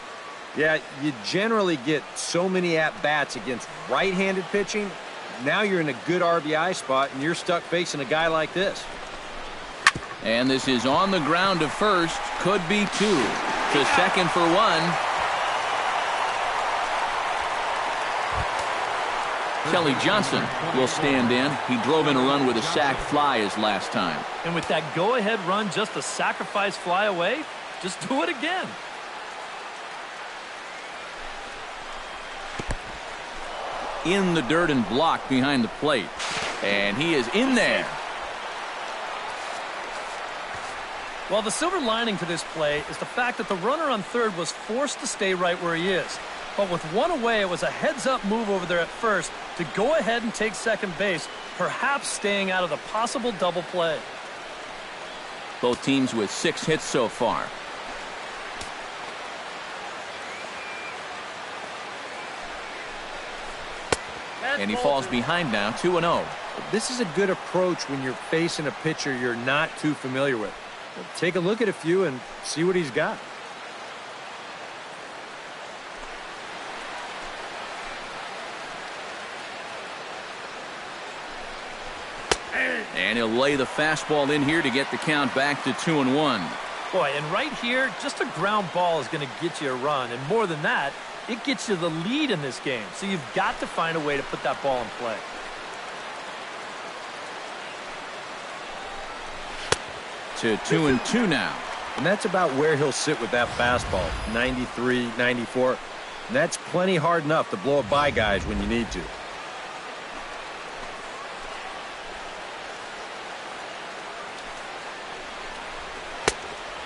Yeah, you generally get so many at-bats against right-handed pitching. Now you're in a good RBI spot, and you're stuck facing a guy like this. And this is on the ground to first. Could be 2. To second for 1. Kelly Johnson will stand in. He drove in a run with a sac fly his last time. And with that go-ahead run just a sacrifice fly away, just do it again. In the dirt and blocked behind the plate. And he is in there. Well, the silver lining to this play is the fact that the runner on third was forced to stay right where he is. But with 1 away, it was a heads-up move over there at first to go ahead and take second base, perhaps staying out of the possible double play. Both teams with 6 hits so far. And he falls behind now, 2-0. This is a good approach when you're facing a pitcher you're not too familiar with. Take a look at a few and see what he's got. And he'll lay the fastball in here to get the count back to 2-1. Boy, and right here, just a ground ball is going to get you a run. And more than that, it gets you the lead in this game. So you've got to find a way to put that ball in play. To 2-2 now. And that's about where he'll sit with that fastball, 93, 94. And that's plenty hard enough to blow it by guys when you need to.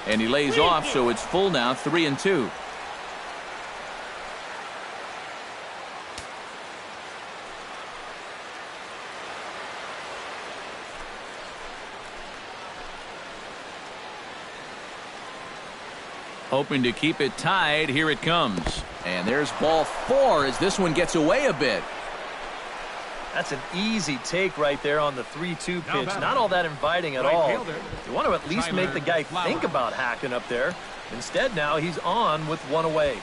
And he lays off, so it's full now, 3-2. Hoping to keep it tied. Here it comes. And there's ball 4 as this one gets away a bit. That's an easy take right there on the 3-2 pitch. Not all that inviting at all. You want to at least make the guy think about hacking up there. Instead, now he's on with 1 away.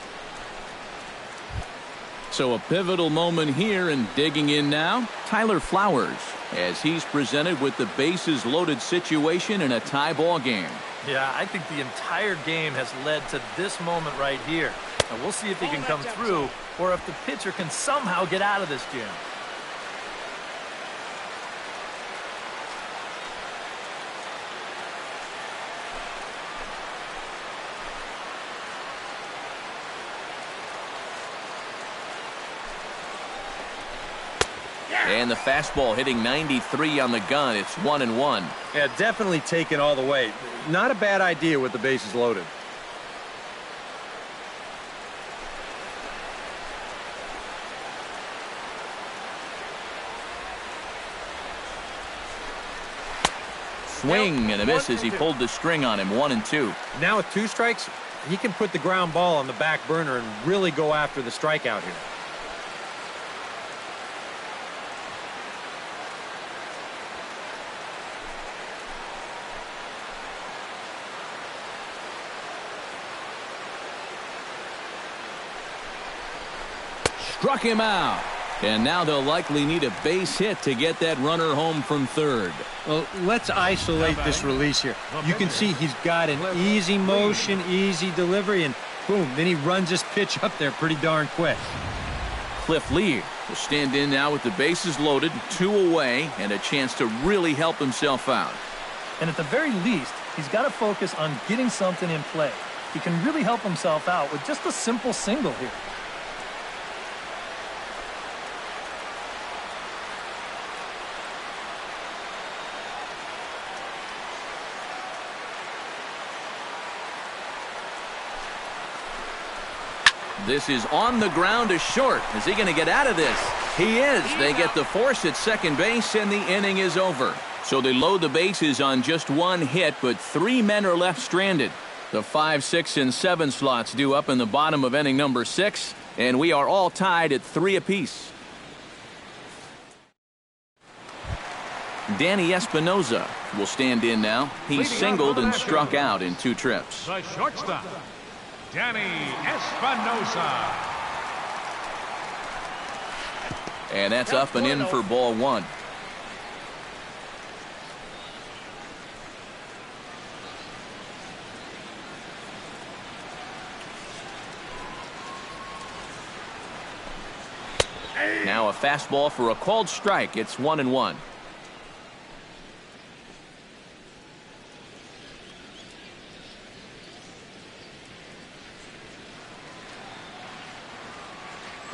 So a pivotal moment here, and digging in now, Tyler Flowers, as he's presented with the bases loaded situation in a tie ball game. Yeah, I think the entire game has led to this moment right here. And we'll see if he can come through or if the pitcher can somehow get out of this jam. And the fastball hitting 93 on the gun. It's 1-1. Yeah, definitely taken all the way. Not a bad idea with the bases loaded. Swing and a miss as he pulled the string on him. 1-2. Now with 2 strikes, he can put the ground ball on the back burner and really go after the strikeout here. Struck him out. And now they'll likely need a base hit to get that runner home from third. Well, let's isolate this release here. You can see he's got an easy motion, easy delivery, and boom, then he runs his pitch up there pretty darn quick. Cliff Lee will stand in now with the bases loaded, 2 away, and a chance to really help himself out. And at the very least, he's got to focus on getting something in play. He can really help himself out with just a simple single here. This is on the ground to short. Is he going to get out of this? He is. They get the force at second base, and the inning is over. So they load the bases on just 1 hit, but 3 men are left stranded. The 5, 6, and 7 slots due up in the bottom of inning number 6, and we are all tied at 3 apiece. Danny Espinoza will stand in now. He singled and struck out in 2 trips. The shortstop, Danny Espinoza. And that's up and in for ball 1. Now a fastball for a called strike. It's 1-1.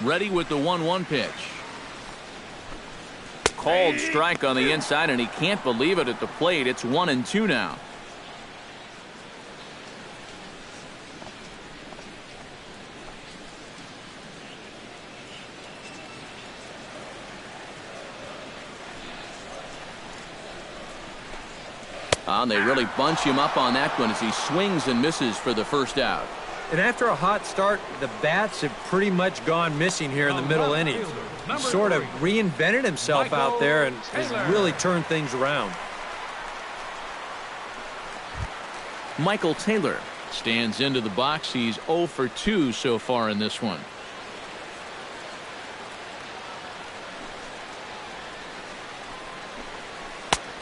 Ready with the 1-1 pitch. Called strike on the inside, and he can't believe it at the plate. It's 1-2 now. And they really bunch him up on that one as he swings and misses for the first out. And after a hot start, the bats have pretty much gone missing here in the middle innings. He sort of reinvented himself out there and has really turned things around. Michael Taylor stands into the box. He's 0 for 2 so far in this one.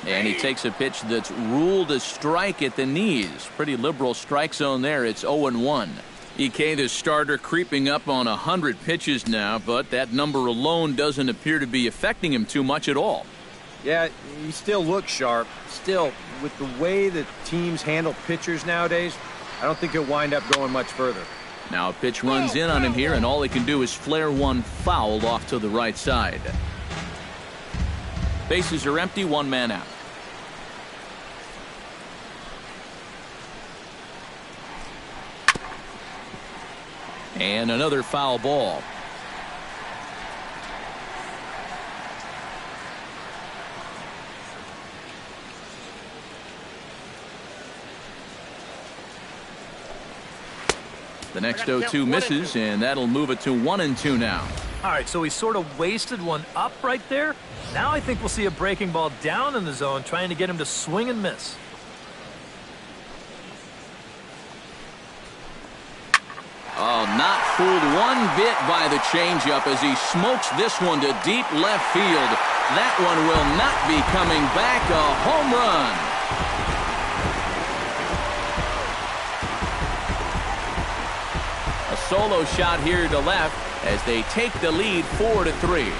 And he takes a pitch that's ruled a strike at the knees. Pretty liberal strike zone there. It's 0-1. Ike, the starter, creeping up on 100 pitches now, but that number alone doesn't appear to be affecting him too much at all. Yeah, he still looks sharp. Still, with the way that teams handle pitchers nowadays, I don't think he'll wind up going much further. Now a pitch runs in on him here, and all he can do is flare one foul off to the right side. Bases are empty, 1 man out. And another foul ball. The next 0-2 misses, and that'll move it to 1-2 now. All right, so he sort of wasted one up right there. Now I think we'll see a breaking ball down in the zone, trying to get him to swing and miss. Oh, not fooled one bit by the changeup as he smokes this one to deep left field. That one will not be coming back. A home run. A solo shot here to left as they take the lead 4-3.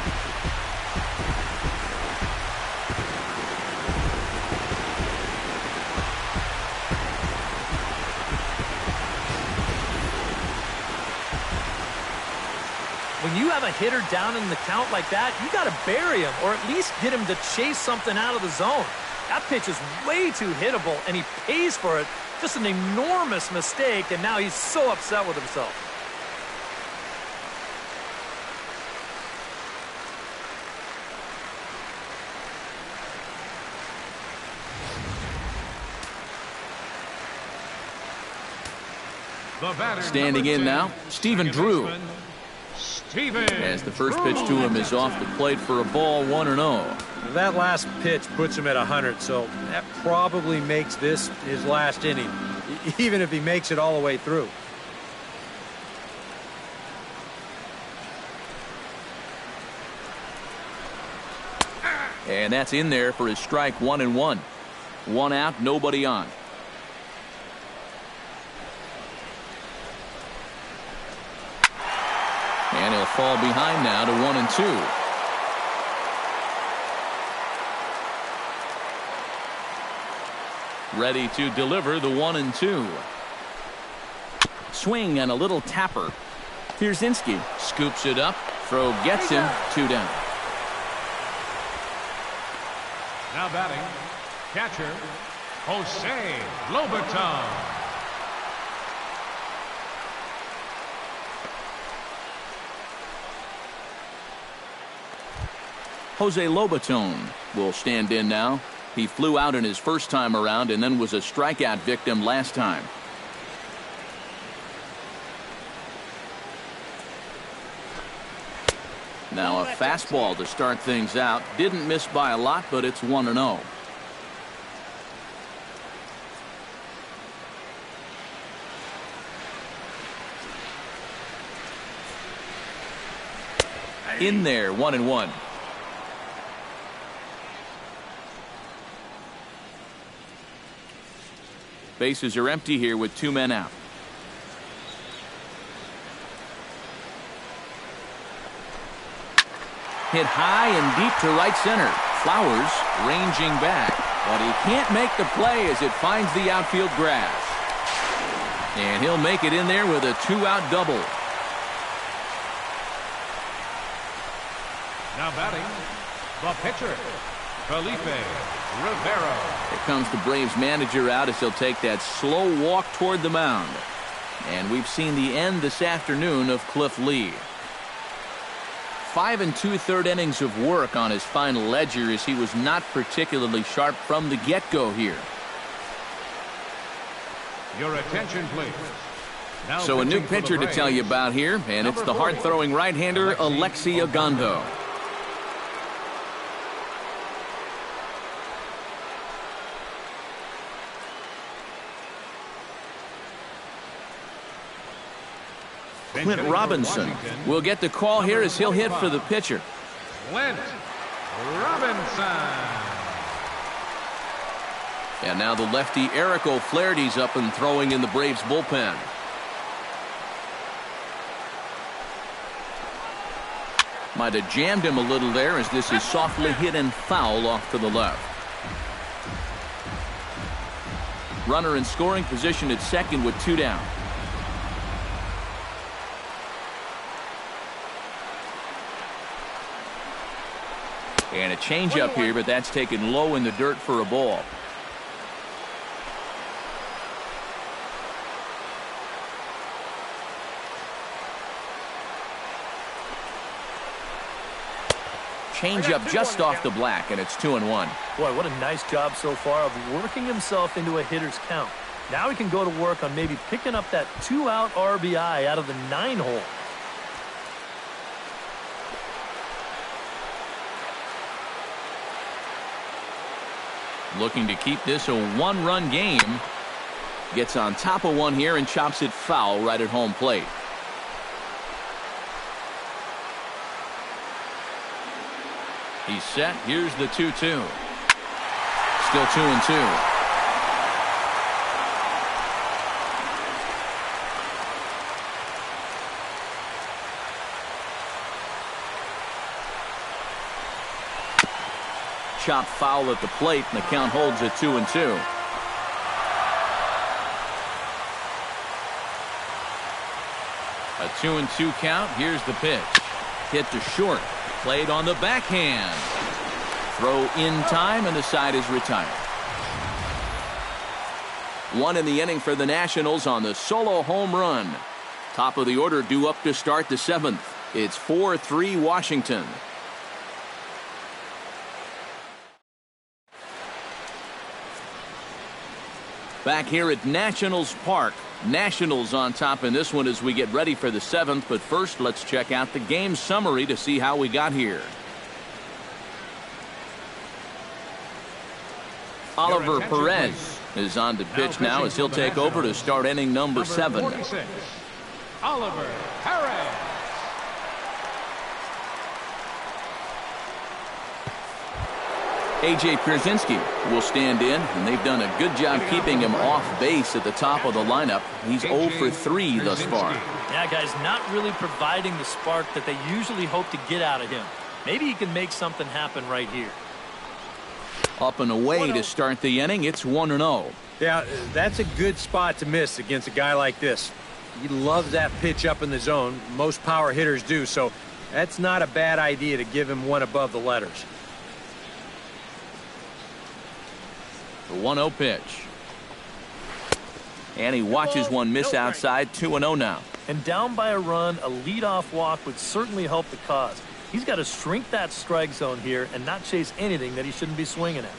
When when you have a hitter down in the count like that, you got to bury him or at least get him to chase something out of the zone. That pitch is way too hittable, and he pays for it. Just an enormous mistake, and now he's so upset with himself. Standing in now, Stephen Drew. As the first pitch to him is off the plate for a ball, 1-0. That last pitch puts him at 100, so that probably makes this his last inning, even if he makes it all the way through. And that's in there for his strike, 1-1. 1 out, nobody on. And he'll fall behind now to 1-2. Ready to deliver the 1-2. Swing and a little tapper. Pierzynski scoops it up. Throw gets him. 2 down. Now batting, catcher, Jose Lobaton. Jose Lobaton will stand in now. He flew out in his first time around and then was a strikeout victim last time. Now a fastball to start things out. Didn't miss by a lot, but it's 1-0. In there, 1-1. Bases are empty here with 2 men out. Hit high and deep to right center. Flowers ranging back, but he can't make the play as it finds the outfield grass. And he'll make it in there with a 2-out double. Now batting, the pitcher, Felipe Rivero. Here comes the Braves manager out as he'll take that slow walk toward the mound. And we've seen the end this afternoon of Cliff Lee. 5 2/3 innings of work on his final ledger as he was not particularly sharp from the get-go here. Your attention, please. Now So a new pitching for the pitcher to tell you Braves, about here, and it's the hard-throwing right-hander Alexi Ogando. Clint Robinson will get the call here as he'll hit for the pitcher. Clint Robinson. And now the lefty Eric O'Flaherty's up and throwing in the Braves bullpen. Might have jammed him a little there as this is softly hit and foul off to the left. Runner in scoring position at second with 2 down. And a changeup here, but that's taken low in the dirt for a ball. Changeup just off the black, and it's 2-1. Boy, what a nice job so far of working himself into a hitter's count. Now he can go to work on maybe picking up that 2-out RBI out of the 9-hole. Looking to keep this a 1-run game. Gets on top of one here and chops it foul right at home plate. He's set. Here's the 2-2. Still 2-2. Chop foul at the plate, and the count holds at 2-2. A 2-2 count. Here's the pitch. hit to short. Played on the backhand. Throw in time, and the side is retired. One in the inning for the Nationals on the solo home run. Top of the order due up to start the 7th. It's 4-3 Washington. Back here at Nationals Park. Nationals on top in this one as we get ready for the 7th. But first, let's check out the game summary to see how we got here. Oliver Perez is on to pitch now as he'll take over to start inning number 7. 46, Oliver Perez. A.J. Pierzynski will stand in, and they've done a good job keeping him off base at the top of the lineup. He's 0 for 3 thus far. Yeah, guys, not really providing the spark that they usually hope to get out of him. Maybe he can make something happen right here. Up and away to start the inning. It's 1-0. Yeah, that's a good spot to miss against a guy like this. He loves that pitch up in the zone. Most power hitters do, so that's not a bad idea to give him one above the letters. The 1-0 pitch. And he watches one miss outside. 2-0 now. And down by a run, a leadoff walk would certainly help the cause. He's got to shrink that strike zone here and not chase anything that he shouldn't be swinging at.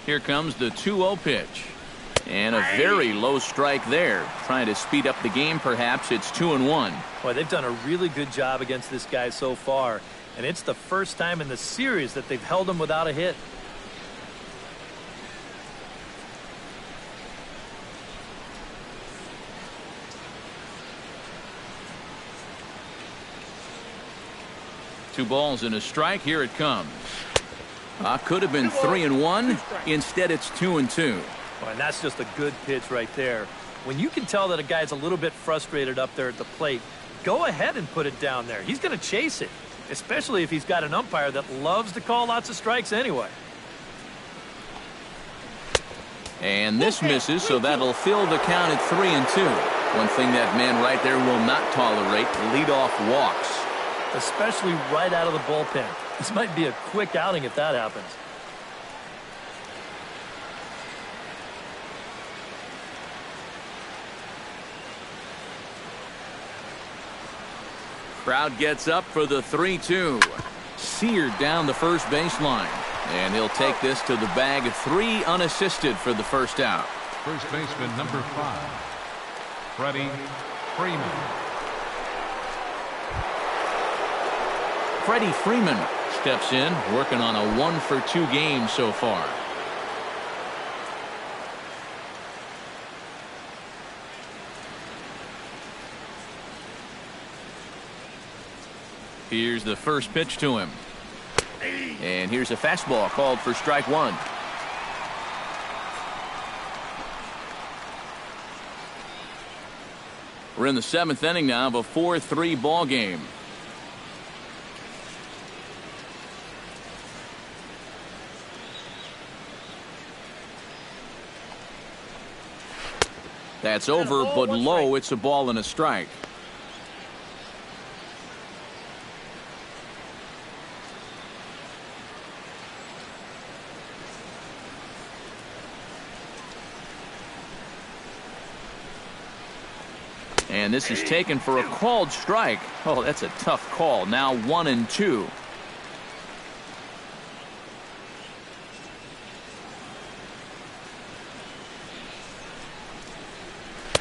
Here comes the 2-0 pitch. And a very low strike there. Trying to speed up the game, perhaps. It's 2-1. Boy, they've done a really good job against this guy so far. And it's the first time in the series that they've held him without a hit. Two balls and a strike. Here it comes. Could have been 3-1. Instead, it's 2-2. Boy, and that's just a good pitch right there. When you can tell that a guy's a little bit frustrated up there at the plate, go ahead and put it down there. He's going to chase it, especially if he's got an umpire that loves to call lots of strikes anyway. And this misses, so that'll fill the count at 3-2. One thing that man right there will not tolerate, leadoff walks. Especially right out of the bullpen. This might be a quick outing if that happens. Crowd gets up for the 3-2. Seared down the first baseline. And he'll take this to the bag. 3 unassisted for the first out. First baseman number 5, Freddie Freeman. Freddie Freeman steps in, working on a 1-for-2 game so far. Here's the first pitch to him. And here's a fastball called for strike 1. We're in the 7th inning now of a 4-3 ball game. That's over, but low. It's a ball and a strike. And this is taken for a called strike. Oh, that's a tough call. Now 1-2.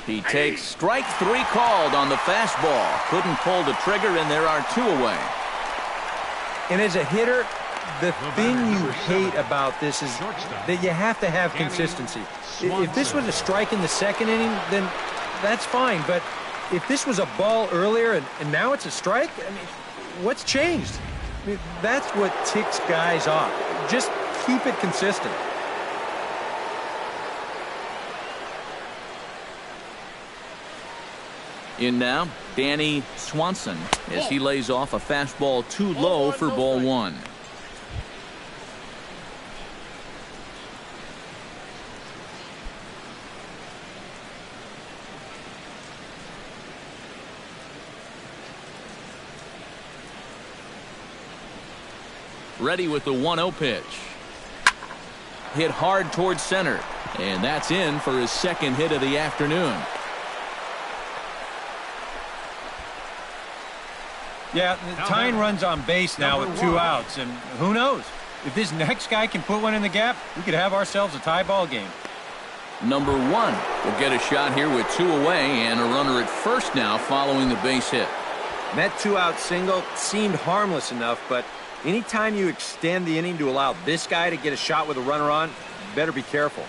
He takes strike 3 called on the fastball. Couldn't pull the trigger, and there are 2 away. And as a hitter, the thing you hate about this is that you have to have consistency. If this was a strike in the 2nd inning, then that's fine. But if this was a ball earlier and now it's a strike, I mean, what's changed? I mean, that's what ticks guys off. Just keep it consistent. In now, Danny Swanson as he lays off a fastball too low for ball 1. Ready with the 1-0 pitch. Hit hard towards center. And that's in for his second hit of the afternoon. Yeah, tying runs on base now with 2 outs, and who knows? If this next guy can put one in the gap, we could have ourselves a tie ball game. Number 1 will get a shot here with 2 away and a runner at first now following the base hit. And that 2-out single seemed harmless enough, but anytime you extend the inning to allow this guy to get a shot with a runner on, you better be careful.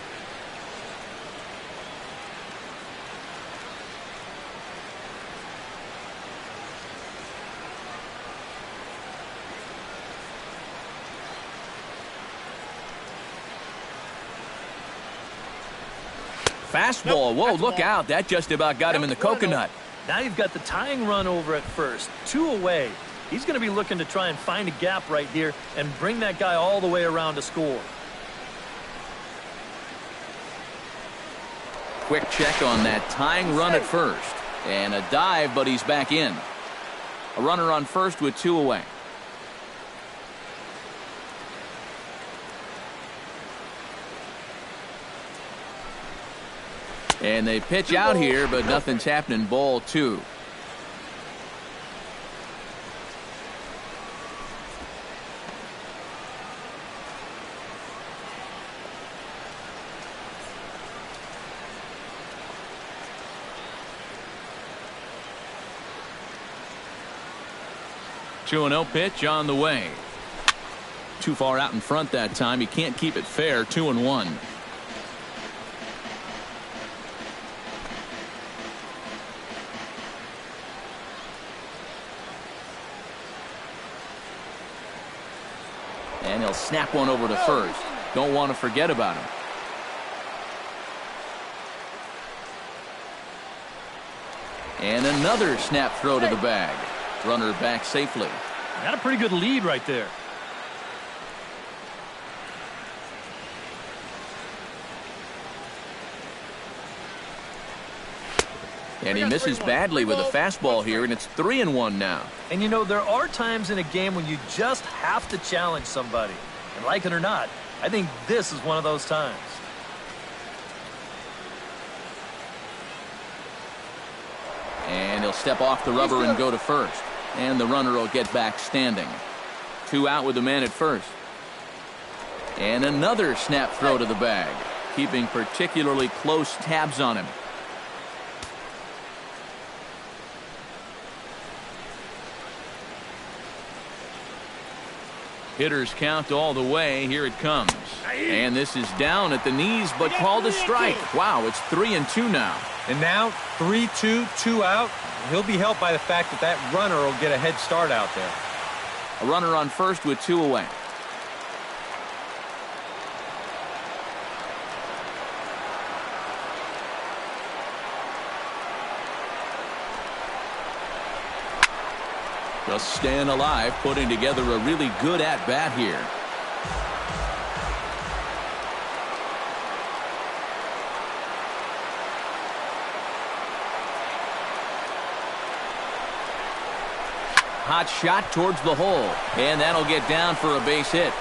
Fastball. Whoa, look out. That just about got him in the coconut. Now you've got the tying run over at first. 2 away. He's going to be looking to try and find a gap right here and bring that guy all the way around to score. Quick check on that tying run at first. And a dive, but he's back in. A runner on first with 2 away. And they pitch out here, but nothing's happening. Ball 2. Two 2-0 pitch on the way. Too far out in front that time. He can't keep it fair. 2-1. And he'll snap one over to first. Don't want to forget about him. And another snap throw to the bag. Runner back safely. Got a pretty good lead right there. And he misses badly with a fastball here, and it's 3-1 now. And you know, there are times in a game when you just have to challenge somebody. And like it or not, I think this is one of those times. And he'll step off the rubber and go to first. And the runner will get back standing. 2 out with the man at first. And another snap throw to the bag, keeping particularly close tabs on him. Hitters count all the way. Here it comes. And this is down at the knees, but called a strike. Wow, it's 3-2 now. And now 3-2, 2 out. He'll be helped by the fact that that runner will get a head start out there. A runner on first with 2 away. Just staying alive, putting together a really good at-bat here. Hot shot towards the hole, and that'll get down for a base hit.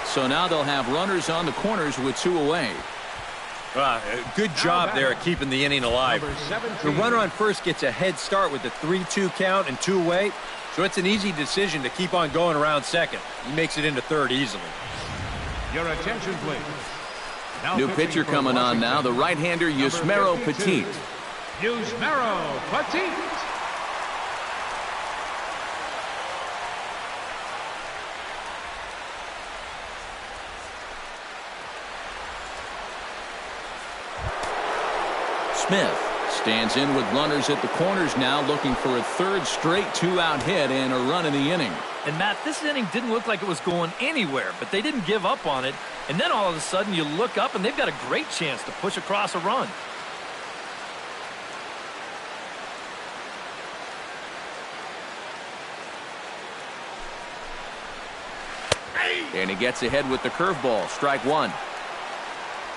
So now they'll have runners on the corners with 2 away. Good job there at keeping the inning alive. The runner on first gets a head start with the 3-2 count and 2 away, so it's an easy decision to keep on going around second. He makes it into third easily. Your attention, please. Now New pitcher coming on now, the right-hander Yusmeiro Petit. Yusmeiro Petit. Smith stands in with runners at the corners now, looking for a third straight 2-out hit and a run in the inning. And Matt, this inning didn't look like it was going anywhere, but they didn't give up on it. And then all of a sudden you look up and they've got a great chance to push across a run. And he gets ahead with the curveball. Strike 1.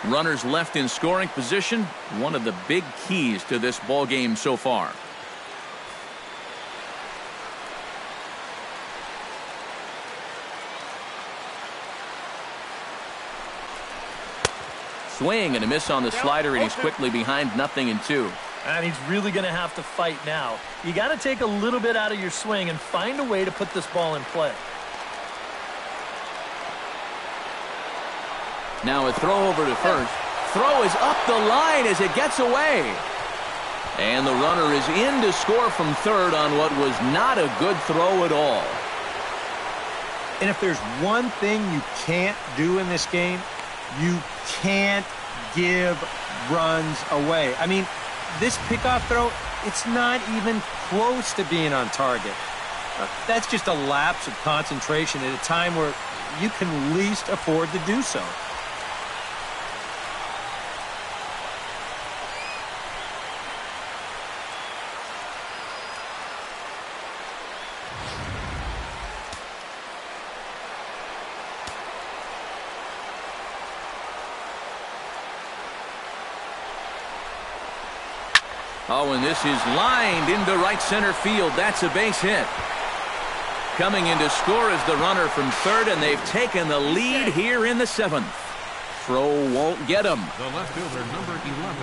Runners left in scoring position, one of the big keys to this ball game so far. swing and a miss on the slider, and he's quickly behind 0-2. And he's really going to have to fight now. You got to take a little bit out of your swing and find a way to put this ball in play. Now a throw over to first. Throw is up the line as it gets away. And the runner is in to score from third on what was not a good throw at all. And if there's one thing you can't do in this game, you can't give runs away. I mean, this pickoff throw, it's not even close to being on target. That's just a lapse of concentration at a time where you can least afford to do so. Oh, and this is lined into right center field. That's a base hit. Coming in to score is the runner from third, and they've taken the lead here in the 7th. Throw won't get him. The left fielder, number 11.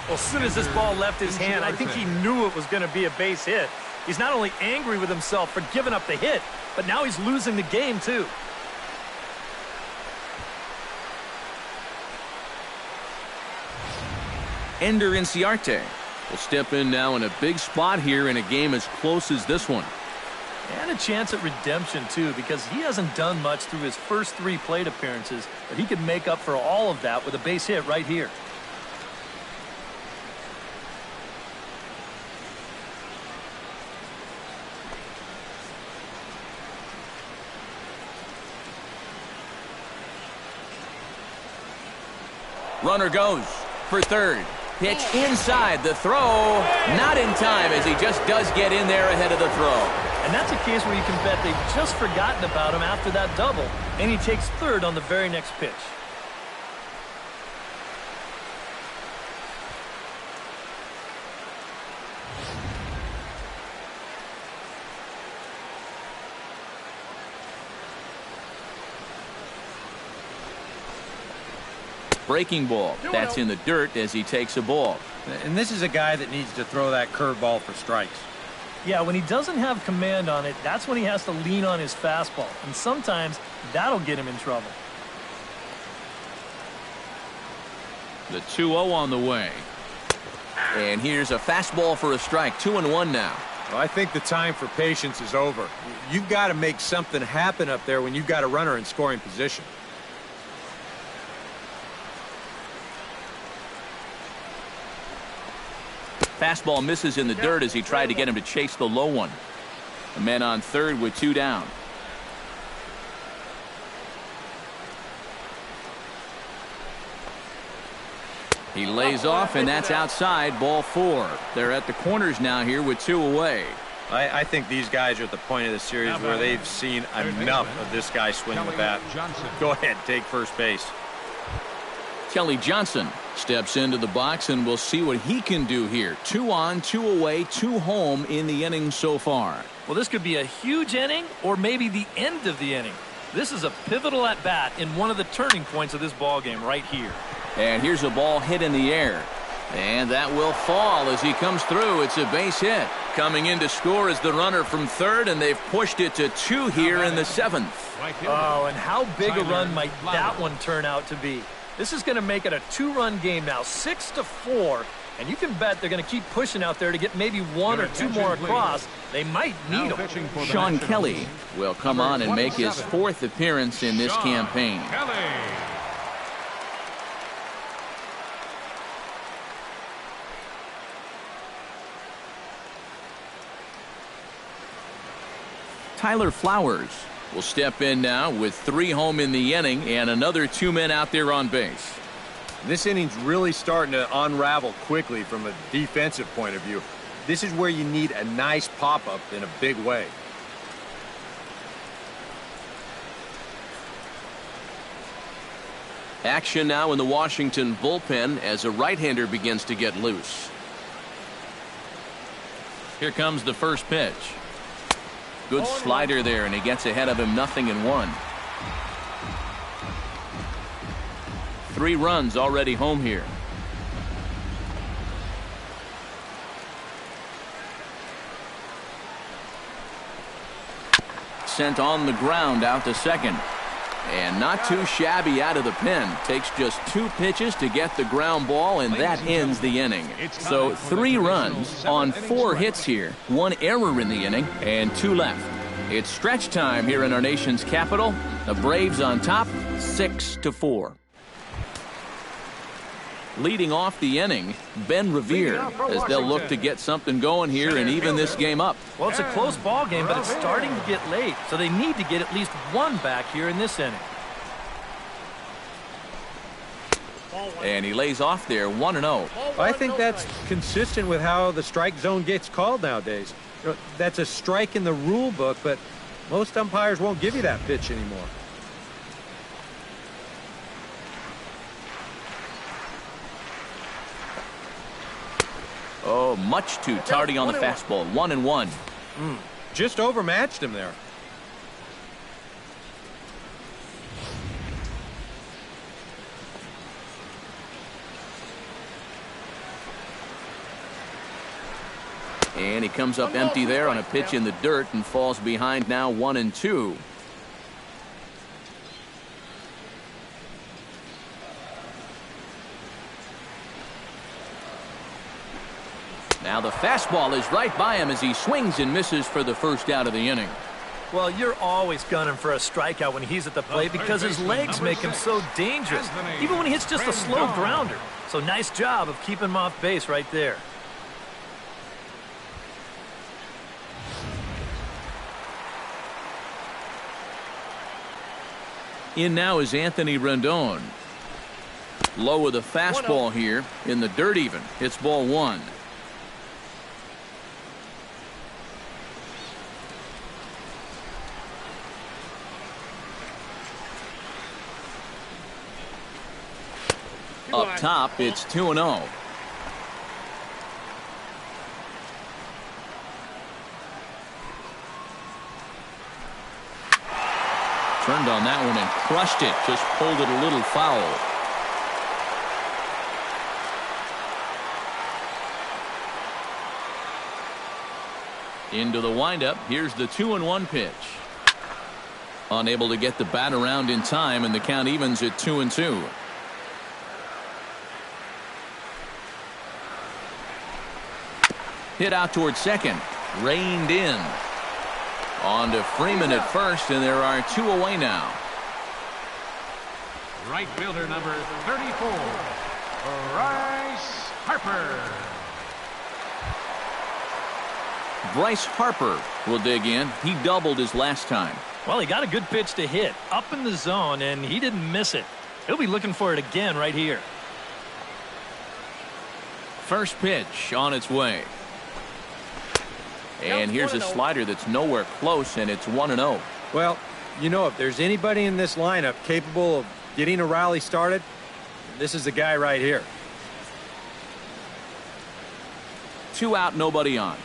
Well, as soon as this ball left his hand, I think he knew it was going to be a base hit. He's not only angry with himself for giving up the hit, but now he's losing the game, too. Ender Inciarte will step in now in a big spot here in a game as close as this one. And a chance at redemption, too, because he hasn't done much through his first 3 plate appearances, but he could make up for all of that with a base hit right here. Runner goes for third. Pitch inside. The throw not in time as he just does get in there ahead of the throw. And that's a case where you can bet they've just forgotten about him after that double. And he takes third on the very next pitch. Breaking ball. That's in the dirt as he takes a ball. And this is a guy that needs to throw that curveball for strikes. Yeah, when he doesn't have command on it, that's when he has to lean on his fastball. And sometimes that'll get him in trouble. The 2-0 on the way. And here's a fastball for a strike. 2-1 now. Well, I think the time for patience is over. You've got to make something happen up there when you've got a runner in scoring position. Fastball misses in the dirt as he tried to get him to chase the low one. A man on third with 2 down. He lays off, and that's outside. Ball 4. They're at the corners now here with 2 away. I think these guys are at the point of the series where they've seen enough of this guy swing the bat. Go ahead, take first base. Kelly Johnson steps into the box, and we'll see what he can do here. 2 on, 2 away, 2 home in the inning so far. Well, this could be a huge inning or maybe the end of the inning. This is a pivotal at bat in one of the turning points of this ball game right here. And here's a ball hit in the air. And that will fall as he comes through. It's a base hit. Coming in to score is the runner from third, and they've pushed it to 2 here in the 7th. Oh, and how big a run might that one turn out to be? This is going to make it a 2-run game now, 6-4, and you can bet they're going to keep pushing out there to get maybe 1 or 2 more across. They might need them. Sean Kelly will come on and make his 4th appearance in this campaign. Tyler Flowers will step in now with 3 home in the inning and another 2 men out there on base. This inning's really starting to unravel quickly from a defensive point of view. This is where you need a nice pop-up in a big way. Action now in the Washington bullpen as a right-hander begins to get loose. Here comes the first pitch. Good slider there, and he gets ahead of him 0-1. 3 runs already home here. Sent on the ground out to second. And not too shabby out of the pen. Takes just 2 pitches to get the ground ball, and that ends the inning. So 3 runs on 4 hits here. 1 error in the inning and 2 left. It's stretch time here in our nation's capital. The Braves on top, 6-4. Leading off the inning, Ben Revere, as they'll look to get something going here and even this game up. Well, it's a close ball game, but it's starting to get late, so they need to get at least 1 back here in this inning. And he lays off there 1-0. I think that's consistent with how the strike zone gets called nowadays. You know, that's a strike in the rule book, but most umpires won't give you that pitch anymore. Oh, much too tardy on the fastball. 1-1. Just overmatched him there. And he comes up empty there on a pitch in the dirt and falls behind now 1-2. Now the fastball is right by him as he swings and misses for the first out of the inning. Well, you're always gunning for a strikeout when he's at the plate because his legs make him so dangerous, even when he hits just a slow grounder. So nice job of keeping him off base right there. In now is Anthony Rendon. Low with a fastball here in the dirt even. It's ball 1. Up top, it's 2-0. Turned on that one and crushed it. Just pulled it a little foul. Into the windup. Here's the 2-1 pitch. Unable to get the bat around in time, and the count evens at 2-2. Hit out towards second. Reined in. On to Freeman at first, and there are 2 away now. Right fielder number 34, Bryce Harper. Bryce Harper will dig in. He doubled his last time. Well, he got a good pitch to hit up in the zone, and he didn't miss it. He'll be looking for it again right here. First pitch on its way. And here's a slider that's nowhere close, and it's 1-0. Well, you know, if there's anybody in this lineup capable of getting a rally started, this is the guy right here. 2 out, nobody on.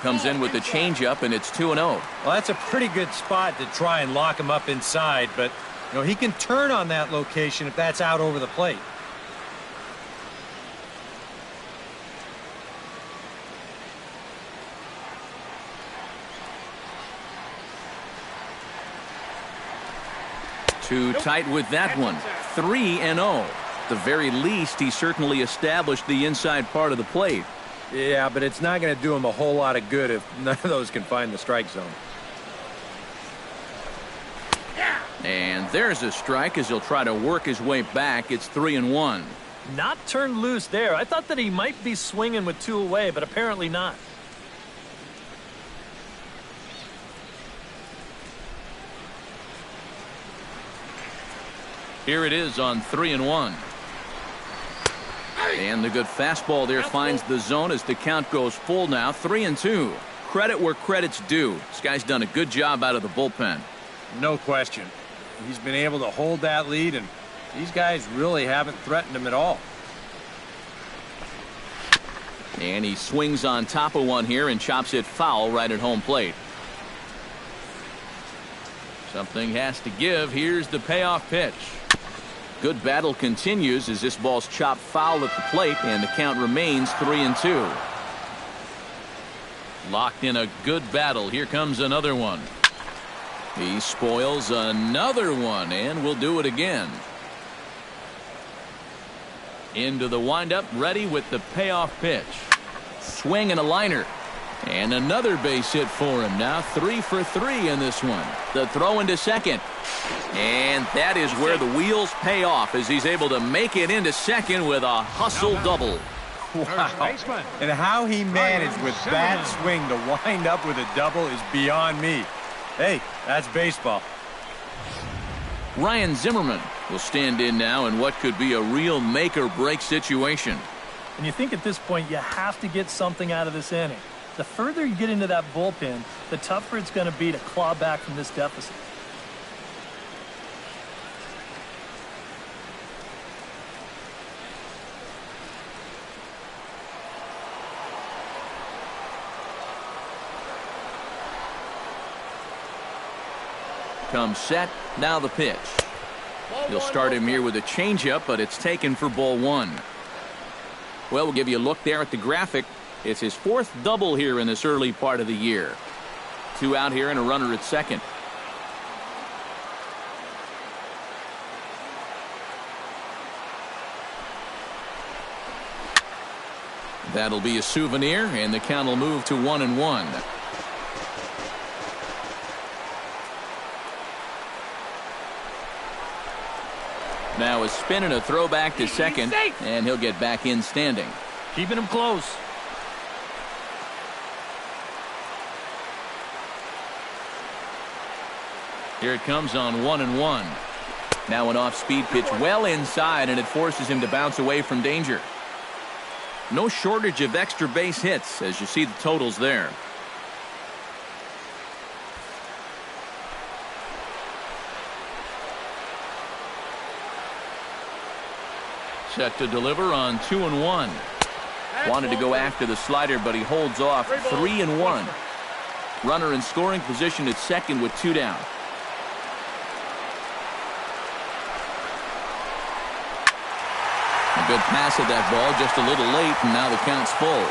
Comes in with the changeup, and it's 2-0. Well, that's a pretty good spot to try and lock him up inside, but you know, he can turn on that location if that's out over the plate. Too tight with that one. 3-0. At the very least, he certainly established the inside part of the plate. Yeah, but it's not going to do him a whole lot of good if none of those can find the strike zone. And there's a strike as he'll try to work his way back. It's 3-1. Not turned loose there. I thought that he might be swinging with 2 away, but apparently not. Here it is on 3-1. And the good fastball there finds the zone as the count goes full now. 3-2. Credit where credit's due. This guy's done a good job out of the bullpen. No question. He's been able to hold that lead, and these guys really haven't threatened him at all. And he swings on top of one here and chops it foul right at home plate. Something has to give. Here's the payoff pitch. Good battle continues as this ball's chopped foul at the plate, and the count remains 3-2. Locked in a good battle. Here comes another one. He spoils another one, and will do it again. Into the windup, ready with the payoff pitch. Swing and a liner. And another base hit for him. Now 3 for 3 in this one. The throw into second. And that is where the wheels pay off as he's able to make it into second with a hustle double. Wow. And how he managed with that swing to wind up with a double is beyond me. Hey, that's baseball. Ryan Zimmerman will stand in now in what could be a real make-or-break situation. And you think at this point you have to get something out of this inning. The further you get into that bullpen, the tougher it's going to be to claw back from this deficit. Comes set. Now the pitch. You'll start him here with a changeup, but it's taken for ball 1. Well, we'll give you a look there at the graphic. It's his 4th double here in this early part of the year. 2 out here and a runner at second. That'll be a souvenir, and the count will move to 1-1. Now a spin and a throw back to second, and he'll get back in standing. Keeping him close. Here it comes on 1-1. Now an off-speed pitch well inside, and it forces him to bounce away from danger. No shortage of extra base hits as you see the totals there. Set to deliver on 2-1. Wanted to go after the slider, but he holds off. 3-1. Runner in scoring position at second with 2 down. A good pass of that ball, just a little late, and now the count's full.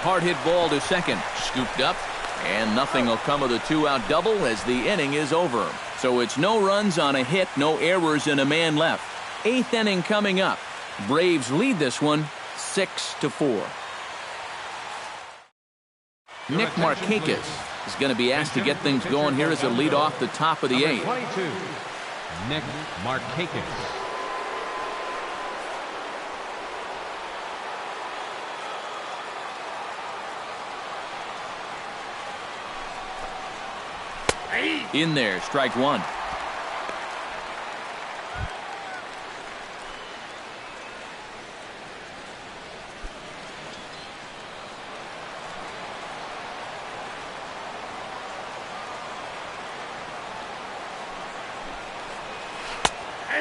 Hard hit ball to second. Scooped up, and nothing will come of the 2-out double as the inning is over. So it's no runs on a hit, no errors, and a man left. 8th inning coming up. Braves lead this one 6-4. Nick Markakis is going to be asked to get things going here as a lead off the top of the 8th. 22, Nick Markakis. In there, strike 1.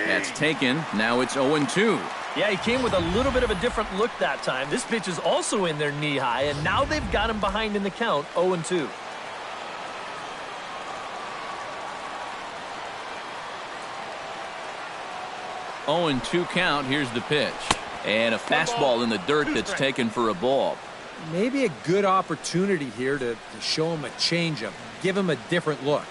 That's taken. Now it's 0-2. Yeah, he came with a little bit of a different look that time. This pitch is also in there knee high, and now they've got him behind in the count, 0-2. Oh, and 2 count. Here's the pitch. And a fastball in the dirt that's taken for a ball. Maybe a good opportunity here to show him a changeup. Give him a different look.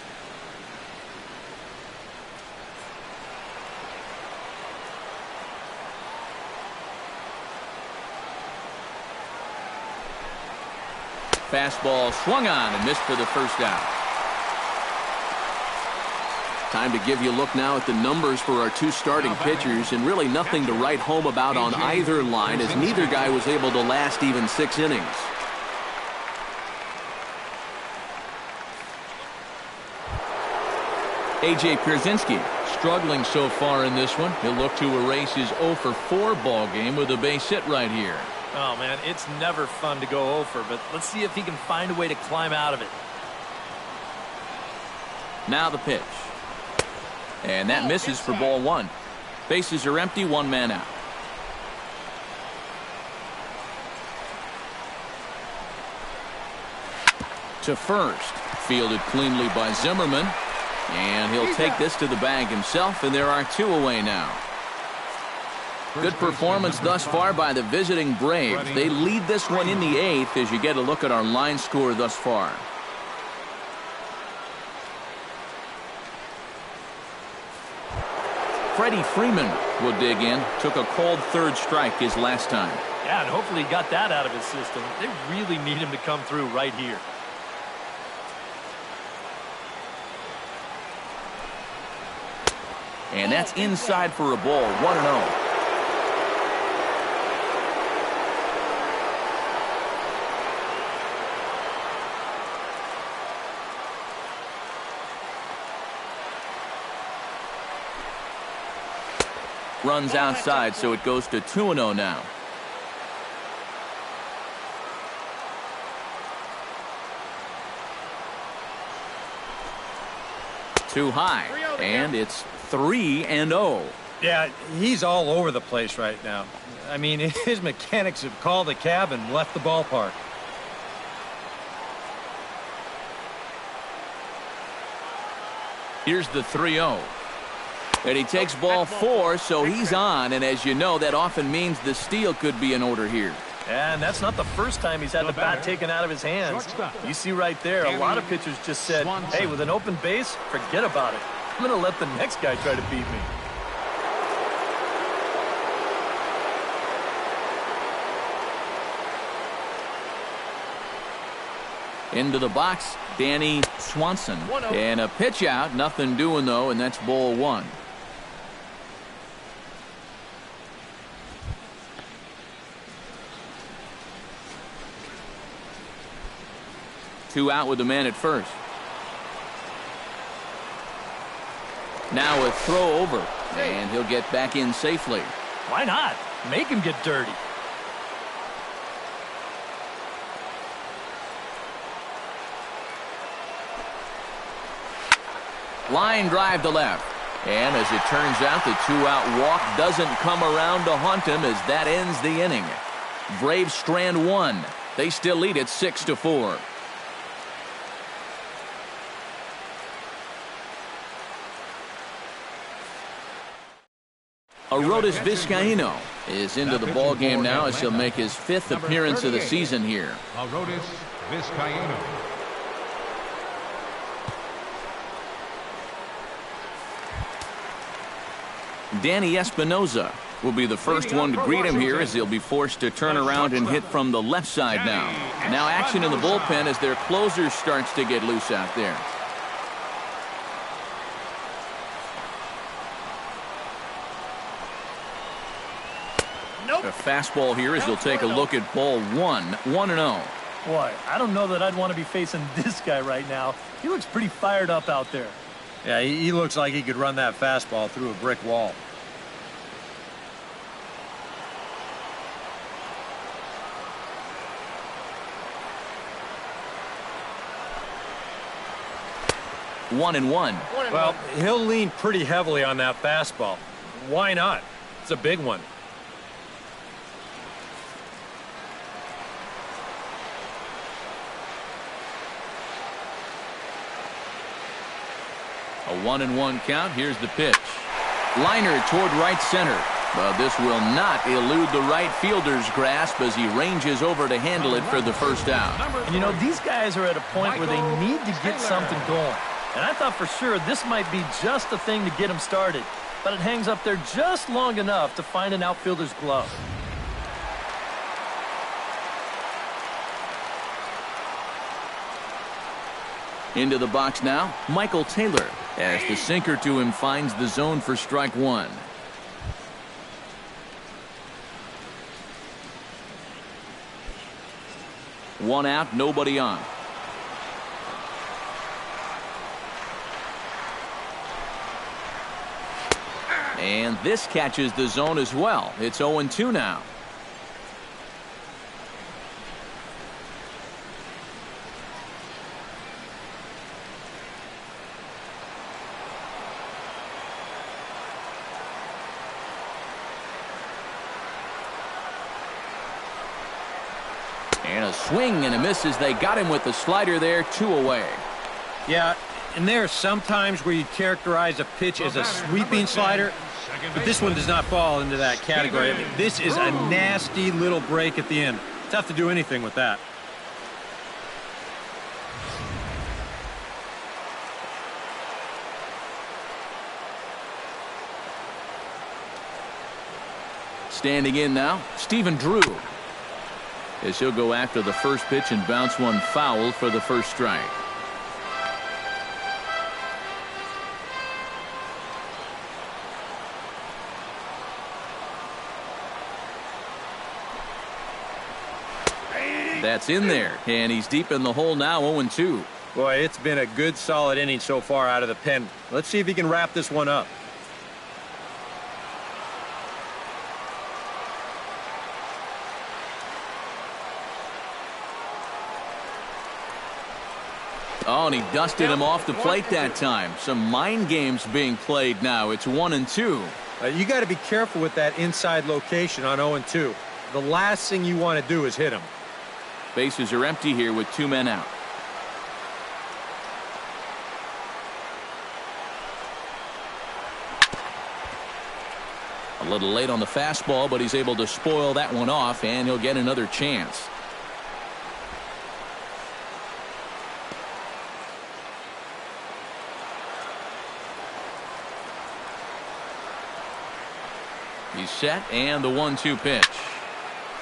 Fastball swung on and missed for the first out. Time to give you a look now at the numbers for our 2 starting pitchers, and really nothing to write home about on either line as neither guy was able to last even 6 innings. A.J. Pierzynski struggling so far in this one. He'll look to erase his 0-for-4 ball game with a base hit right here. Oh, man, it's never fun to go over, but let's see if he can find a way to climb out of it. Now the pitch. And that misses for ball 1. Bases are empty, 1 man out. to first. Fielded cleanly by Zimmerman. And he'll take this to the bag himself, and there are 2 away now. Good performance thus far by the visiting Braves. They lead this one in the 8th as you get a look at our line score thus far. Freddie Freeman will dig in. Took a called third strike his last time. Yeah, and hopefully he got that out of his system. They really need him to come through right here. And that's inside for a ball, 1-0. Runs outside, so it goes to 2-0 now. Too high, and it's 3-0. Yeah, he's all over the place right now. I mean, his mechanics have called a cab and left the ballpark. Here's the 3-0. And he takes ball 4, so he's on. And as you know, that often means the steal could be in order here. And that's not the first time he's had the bat taken out of his hands. You see right there, a lot of pitchers just said, hey, with an open base, forget about it. I'm going to let the next guy try to beat me. Into the box, Danny Swanson. And a pitch out, nothing doing though, and that's ball 1. Two out with the man at first. Now a throw over, and he'll get back in safely. Why not? Make him get dirty. Line drive to left. And as it turns out, the 2-out walk doesn't come around to haunt him as that ends the inning. Braves strand 1. They still lead it 6-4. Arodys Vizcaino is into the ball game now as he'll make his 5th appearance of the season here. Arodys Vizcaino. Danny Espinoza will be the first one to greet him here as he'll be forced to turn around and hit from the left side now. Now action in the bullpen as their closer starts to get loose out there. A fastball here as they'll take a look at ball 1, 1-0. Boy, I don't know that I'd want to be facing this guy right now. He looks pretty fired up out there. Yeah, he looks like he could run that fastball through a brick wall. One and one. Well, he'll lean pretty heavily on that fastball. Why not? It's a big one. A 1-1 count. Here's the pitch. Liner toward right center. But this will not elude the right fielder's grasp as he ranges over to handle it for the first out. And you know, these guys are at a point where they need to get something going. And I thought for sure this might be just the thing to get him started. But it hangs up there just long enough to find an outfielder's glove. Into the box now, Michael Taylor, as the sinker to him finds the zone for strike 1. One out, nobody on. And this catches the zone as well. It's 0-2 now. And a swing and a miss as they got him with the slider there, 2 away. Yeah, and there are some times where you characterize a pitch as a sweeping slider, but this one does not fall into that category. I mean, this is a nasty little break at the end. Tough to do anything with that. Standing in now, Stephen Drew. As he'll go after the first pitch and bounce one foul for the first strike. That's in there, and he's deep in the hole now, 0-2. Boy, it's been a good, solid inning so far out of the pen. Let's see if he can wrap this one up. Oh, and he dusted him off the plate that time. Some mind games being played now. It's 1-2. You got to be careful with that inside location on 0-2. The last thing you want to do is hit him. Bases are empty here with 2 men out. A little late on the fastball, but he's able to spoil that one off, and he'll get another chance. He's set, and the 1-2 pitch.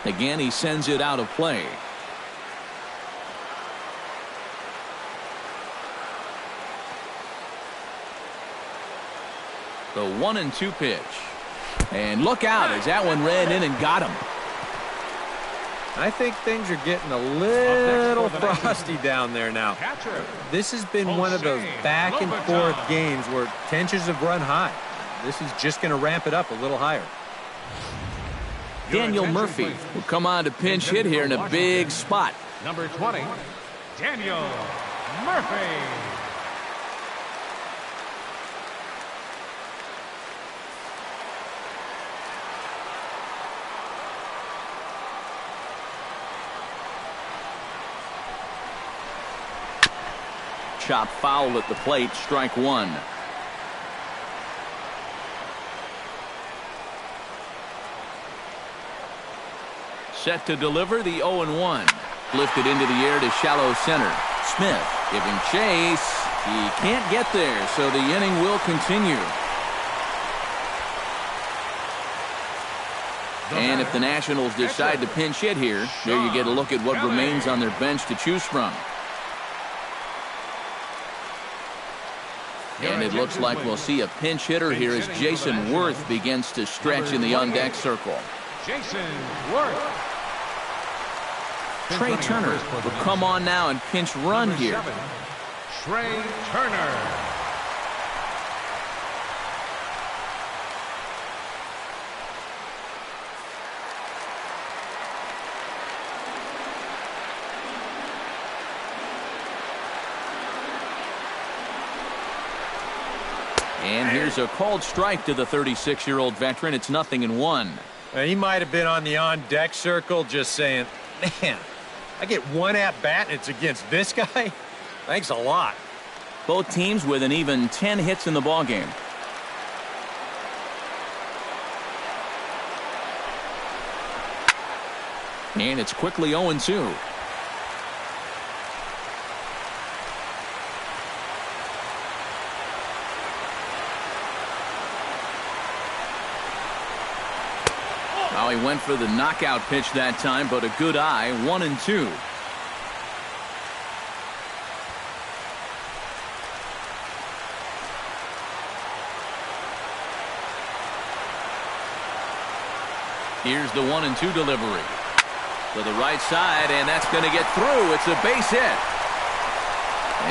Again, he sends it out of play. The 1-2 pitch. And look out as that one ran in and got him. I think things are getting a little frosty down there now. This has been one of those back and forth games where tensions have run high. This is just going to ramp it up a little higher. Daniel Murphy will come on to pinch hit here in a big spot. Number 20, Daniel Murphy. Chop foul at the plate, strike 1. Set to deliver the 0-1. Lifted into the air to shallow center. Smith giving chase. He can't get there, so the inning will continue. And if the Nationals decide to pinch hit here, there you get a look at what remains on their bench to choose from. And it looks like we'll see a pinch hitter here as Jason Worth begins to stretch in the on-deck circle. Jason Worth. Trey Turner will come on now and pinch run here. Trey Turner. And here's a called strike to the 36-year-old veteran. It's 0-1. He might have been on the on-deck circle just saying, man, I get one at-bat and it's against this guy? Thanks a lot. Both teams with an even 10 hits in the ballgame. And it's quickly 0-2. Oh, he went for the knockout pitch that time, but a good eye, 1-2. Here's the 1-2 delivery. To the right side, and that's going to get through. It's a base hit.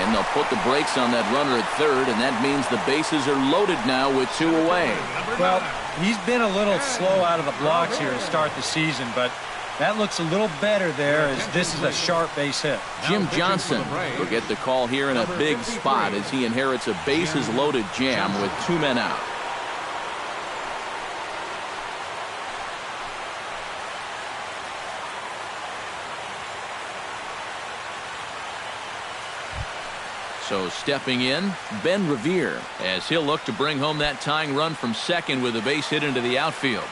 And they'll put the brakes on that runner at third, and that means the bases are loaded now with 2 away. Well, he's been a little slow out of the blocks here to start the season, but that looks a little better there as this is a sharp base hit. Jim Johnson will get the call here in a big spot as he inherits a bases-loaded jam with 2 men out. So stepping in, Ben Revere, as he'll look to bring home that tying run from second with a base hit into the outfield.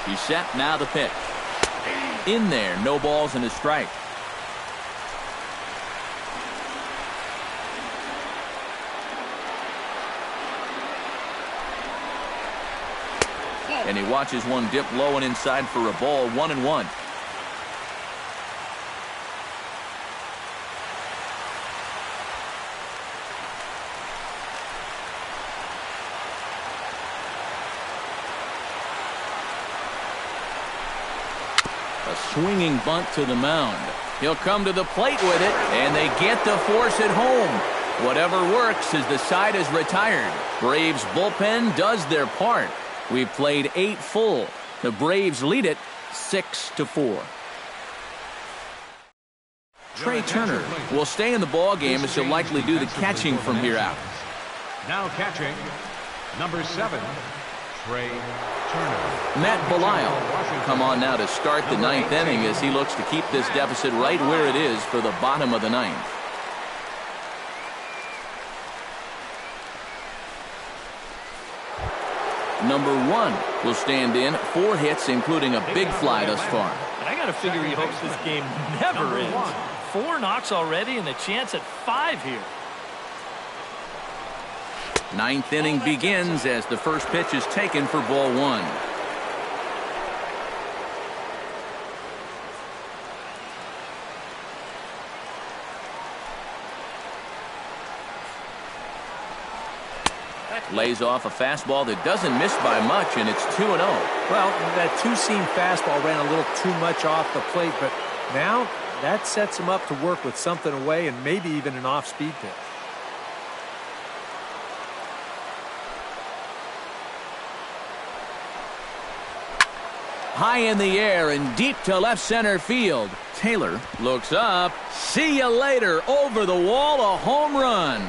He's set, now the pitch. In there, no balls and a strike. And he watches one dip low and inside for a ball, 1-1. A swinging bunt to the mound. He'll come to the plate with it, and they get the force at home. Whatever works as the side is retired. Braves bullpen does their part. We've played 8 full. The Braves lead it 6-4. Trey Turner will stay in the ball game as he'll likely do the catching from here out. Now catching, number 7, Trey Turner. Matt Belisle come on now to start the 9th inning as he looks to keep this deficit right where it is for the bottom of the 9th. Number 1 will stand in, 4 hits, including a big fly thus far. And I got to figure he hopes this game never ends. 4 knocks already and a chance at 5 here. 9th inning begins as the first pitch is taken for ball 1. Lays off a fastball that doesn't miss by much, and it's 2-0. Well, that two-seam fastball ran a little too much off the plate, but now that sets him up to work with something away and maybe even an off-speed pitch. High in the air and deep to left center field. Taylor looks up. See you later. Over the wall, a home run.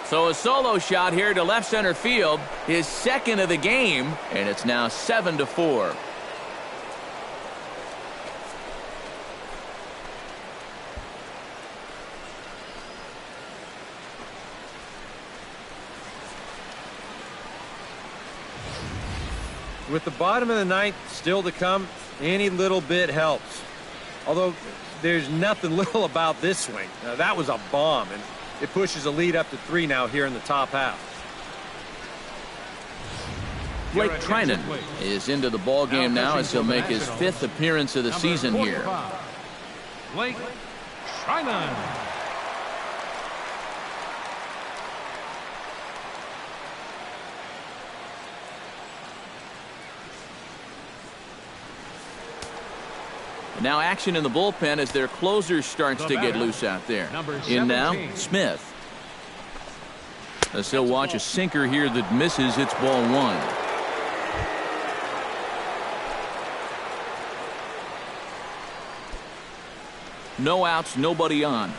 So a solo shot here to left center field, his second of the game, and it's now 7-4. With the bottom of the 9th still to come, any little bit helps. Although there's nothing little about this swing. Now, that was a bomb, and it pushes a lead up to 3 now here in the top half. Blake Treinen is into the ball game now as he'll make his 5th appearance of the season here. Blake Treinen. Now action in the bullpen as their closer starts to get loose out there. In now, Smith. As he'll watch a sinker here that misses, it's ball 1. No outs, nobody on.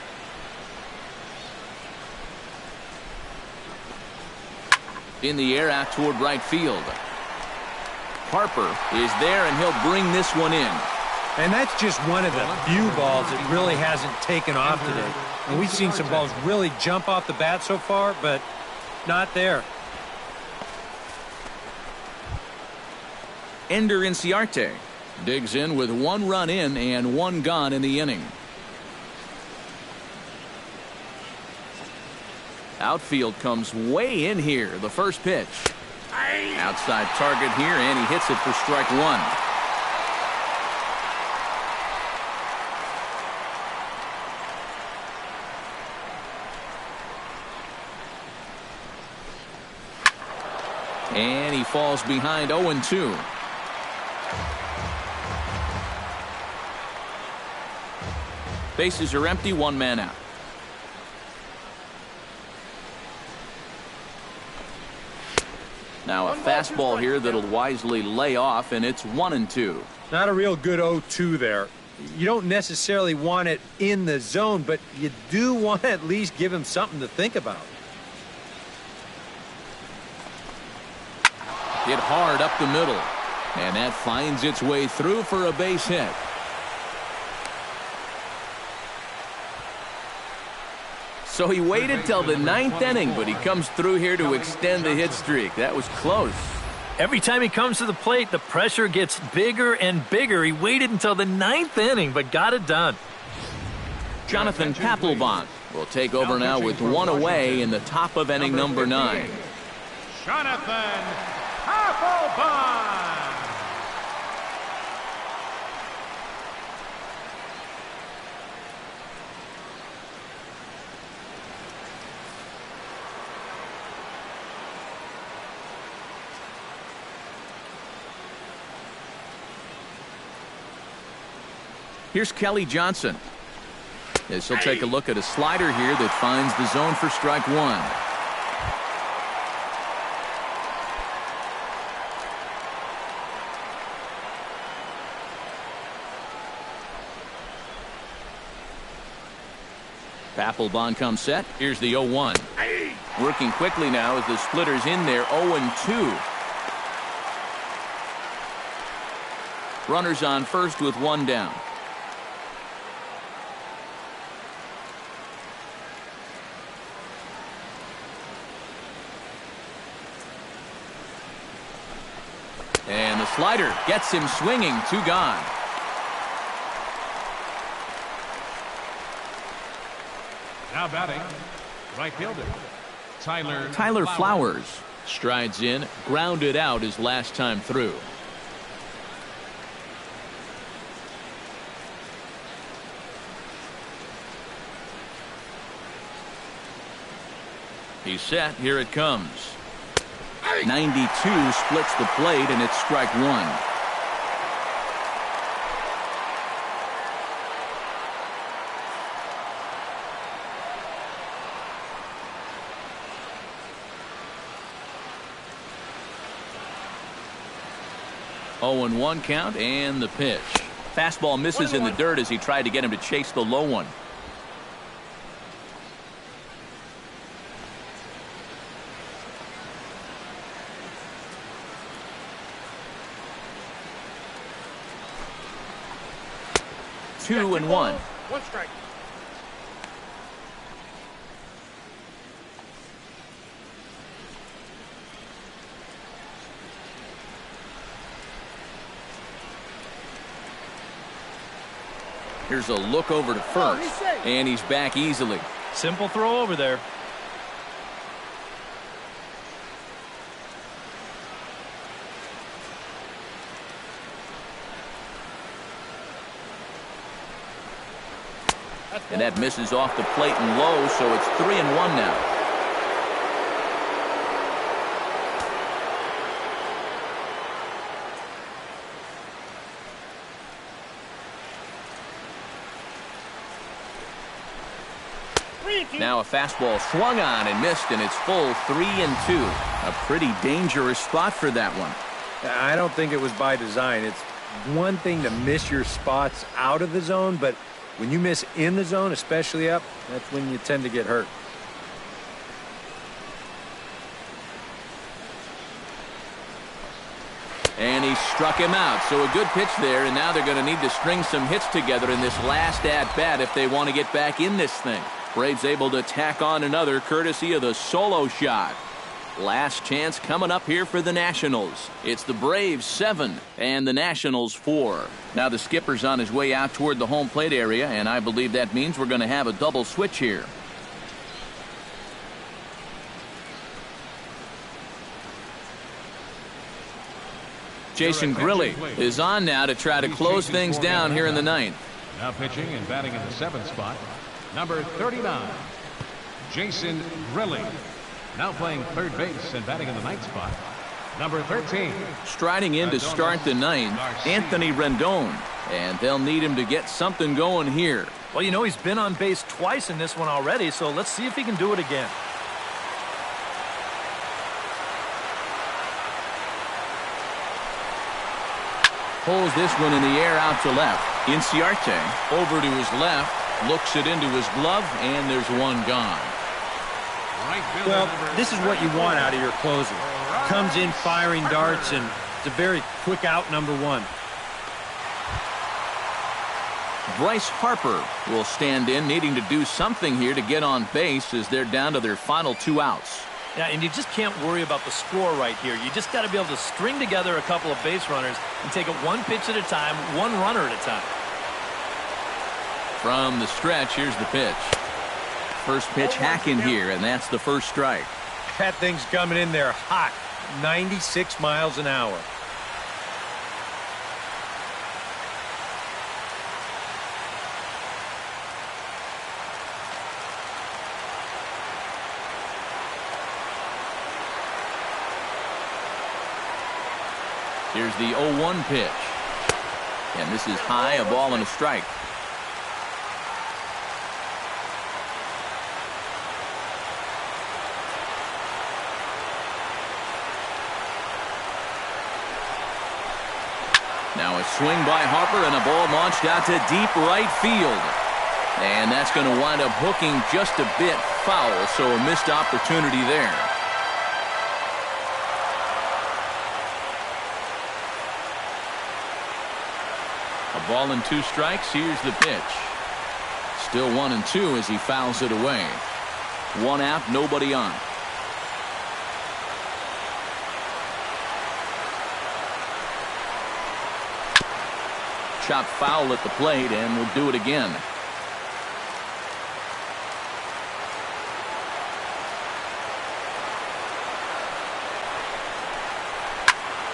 In the air out toward right field. Harper is there, and he'll bring this one in. And that's just one of the few balls that really hasn't taken off today. And we've seen some balls really jump off the bat so far, but not there. Ender Inciarte digs in with 1 run in and 1 gone in the inning. Outfield comes way in here. The first pitch. Outside target here, and he hits it for strike 1. And he falls behind 0-2. Bases are empty, 1 man out. Now a fastball here that'll wisely lay off, and it's 1-2. Not a real good 0-2 there. You don't necessarily want it in the zone, but you do want to at least give him something to think about. Hit hard up the middle. And that finds its way through for a base hit. So he waited till the 9th inning, but he comes through here to extend the hit streak. That was close. Every time he comes to the plate, the pressure gets bigger and bigger. He waited until the 9th inning, but got it done. Jonathan Papelbon will take over now with one away in the top of inning number 9. Jonathan Papelbon. Here's Kelly Johnson. As he'll take a look at a slider here that finds the zone for strike one. Papelbon comes set. Here's the 0-1. Working quickly now as the splitter's in there. 0-2. Runners on first with one down. And the slider gets him swinging. 2 gone. Now batting, right fielder, Tyler Flowers strides in, grounded out his last time through. He's set. Here it comes. 92 splits the plate, and it's strike one. Oh, and 1 count, and the pitch. Fastball misses in the dirt as he tried to get him to chase the low one. Two and one. 1 strike. Here's a look over to first, and he's back easily. Simple throw over there. And that misses off the plate and low, so it's 3-1 now. Now a fastball swung on and missed, and it's full 3-2. A pretty dangerous spot for that one. I don't think it was by design. It's one thing to miss your spots out of the zone, but when you miss in the zone, especially up, that's when you tend to get hurt. And he struck him out. So a good pitch there, and now they're going to need to string some hits together in this last at-bat if they want to get back in this thing. Braves able to tack on another courtesy of the solo shot. Last chance coming up here for the Nationals. It's the Braves 7 and the Nationals 4. Now the skipper's on his way out toward the home plate area, and I believe that means we're going to have a double switch here. Jason Grilli is on now to try to close things down here in the 9th. Now pitching and batting in the 7th spot, number 39, Jason Grilli. Now playing third base and batting in the 9th spot, number 13. Striding in to start the 9th, Anthony Rendon. And they'll need him to get something going here. Well, you know, he's been on base twice in this one already, so let's see if he can do it again. pulls this one in the air out to left. Inciarte over to his left, looks it into his glove, and there's one gone. Well, this is what you want out of your closer. Comes in firing darts, and it's a very quick out number one. Bryce Harper will stand in, needing to do something here to get on base as they're down to their final 2 outs. Yeah, and you just can't worry about the score right here. You just got to be able to string together a couple of base runners and take it one pitch at a time, one runner at a time. From the stretch, here's the pitch. First pitch hacking here, and that's the first strike. That thing's coming in there hot, 96 miles an hour. Here's the 0-1 pitch. And this is high, a ball and a strike. Now a swing by Harper and a ball launched out to deep right field. And that's going to wind up hooking just a bit foul, so a missed opportunity there. A ball and 2 strikes. Here's the pitch. Still 1-2 as he fouls it away. 1 out, nobody on. Chop foul at the plate, and we'll do it again.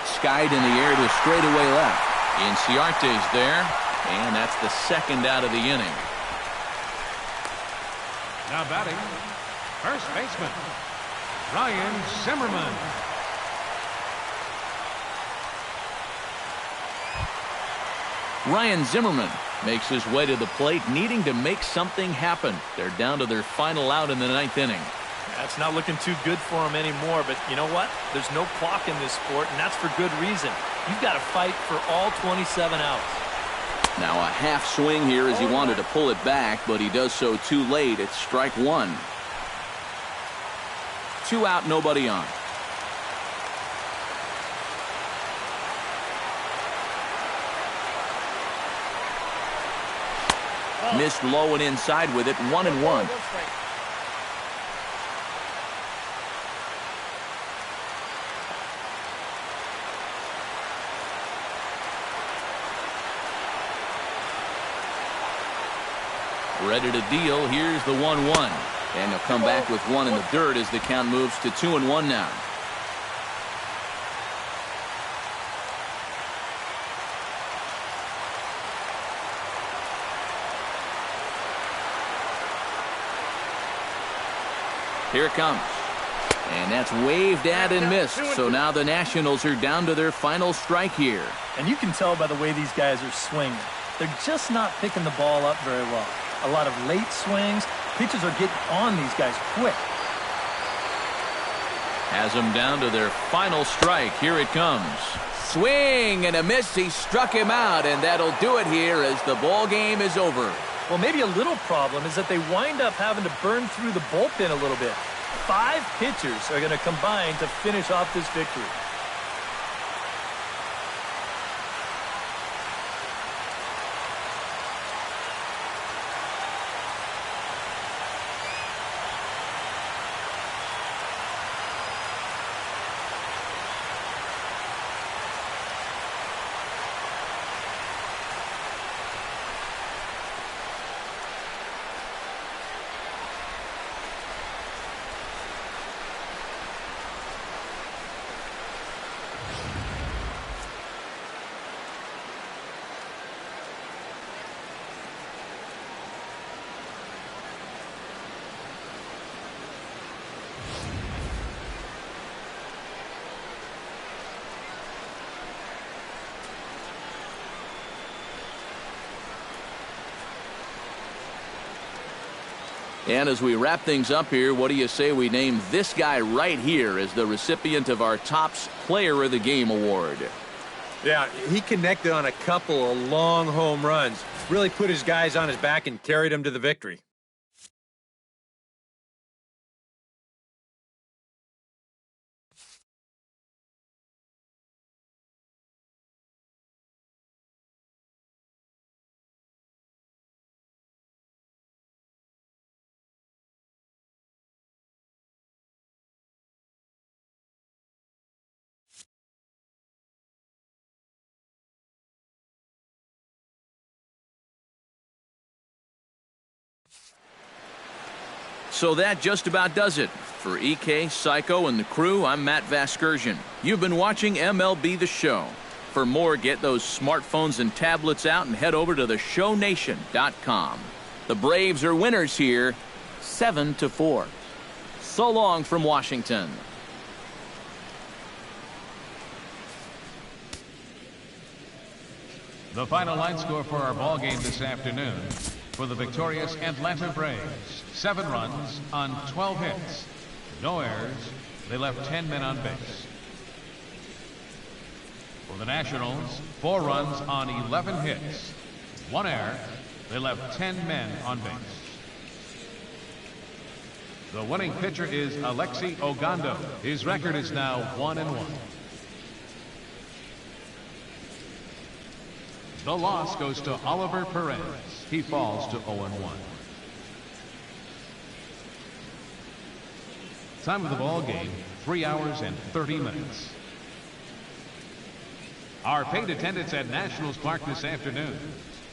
Skied in the air to straightaway left. Inciarte's there, and that's the 2nd out of the inning. Now batting, first baseman, Ryan Zimmerman. Ryan Zimmerman makes his way to the plate, needing to make something happen. They're down to their final out in the 9th inning. That's not looking too good for him anymore, but you know what? There's no clock in this sport, and that's for good reason. You've got to fight for all 27 outs. Now a half swing here as he wanted to pull it back, but he does so too late. It's strike 1. 2 out, nobody on. Missed low and inside with it. 1-1. Ready to deal. Here's the 1-1. And he'll come back with 1 in the dirt as the count moves to 2-1 now. Here it comes. And that's waved at and missed. So now the Nationals are down to their final strike here. And you can tell by the way these guys are swinging. They're just not picking the ball up very well. A lot of late swings. Pitchers are getting on these guys quick. Has them down to their final strike. Here it comes. Swing and a miss. He struck him out, and that'll do it here as the ball game is over. Well, maybe a little problem is that they wind up having to burn through the bullpen a little bit. 5 pitchers are going to combine to finish off this victory. And as we wrap things up here, what do you say we name this guy right here as the recipient of our Topps Player of the Game award? Yeah, he connected on a couple of long home runs. Really put his guys on his back and carried them to the victory. So that just about does it. For EK, Psycho, and the crew, I'm Matt Vasgersian. You've been watching MLB The Show. For more, get those smartphones and tablets out and head over to theshownation.com. The Braves are winners here, 7-4. So long from Washington. The final line score for our ball game this afternoon. For the victorious Atlanta Braves, 7 runs on 12 hits. No errors. They left 10 men on base. For the Nationals, 4 runs on 11 hits. 1 error. They left 10 men on base. The winning pitcher is Alexi Ogando. His record is now 1-1. The loss goes to Oliver Perez. He falls to 0-1. Time of the ball game, 3 hours and 30 minutes. Our paid attendance at Nationals Park this afternoon,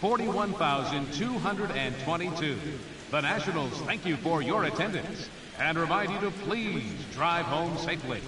41,222. The Nationals thank you for your attendance and remind you to please drive home safely.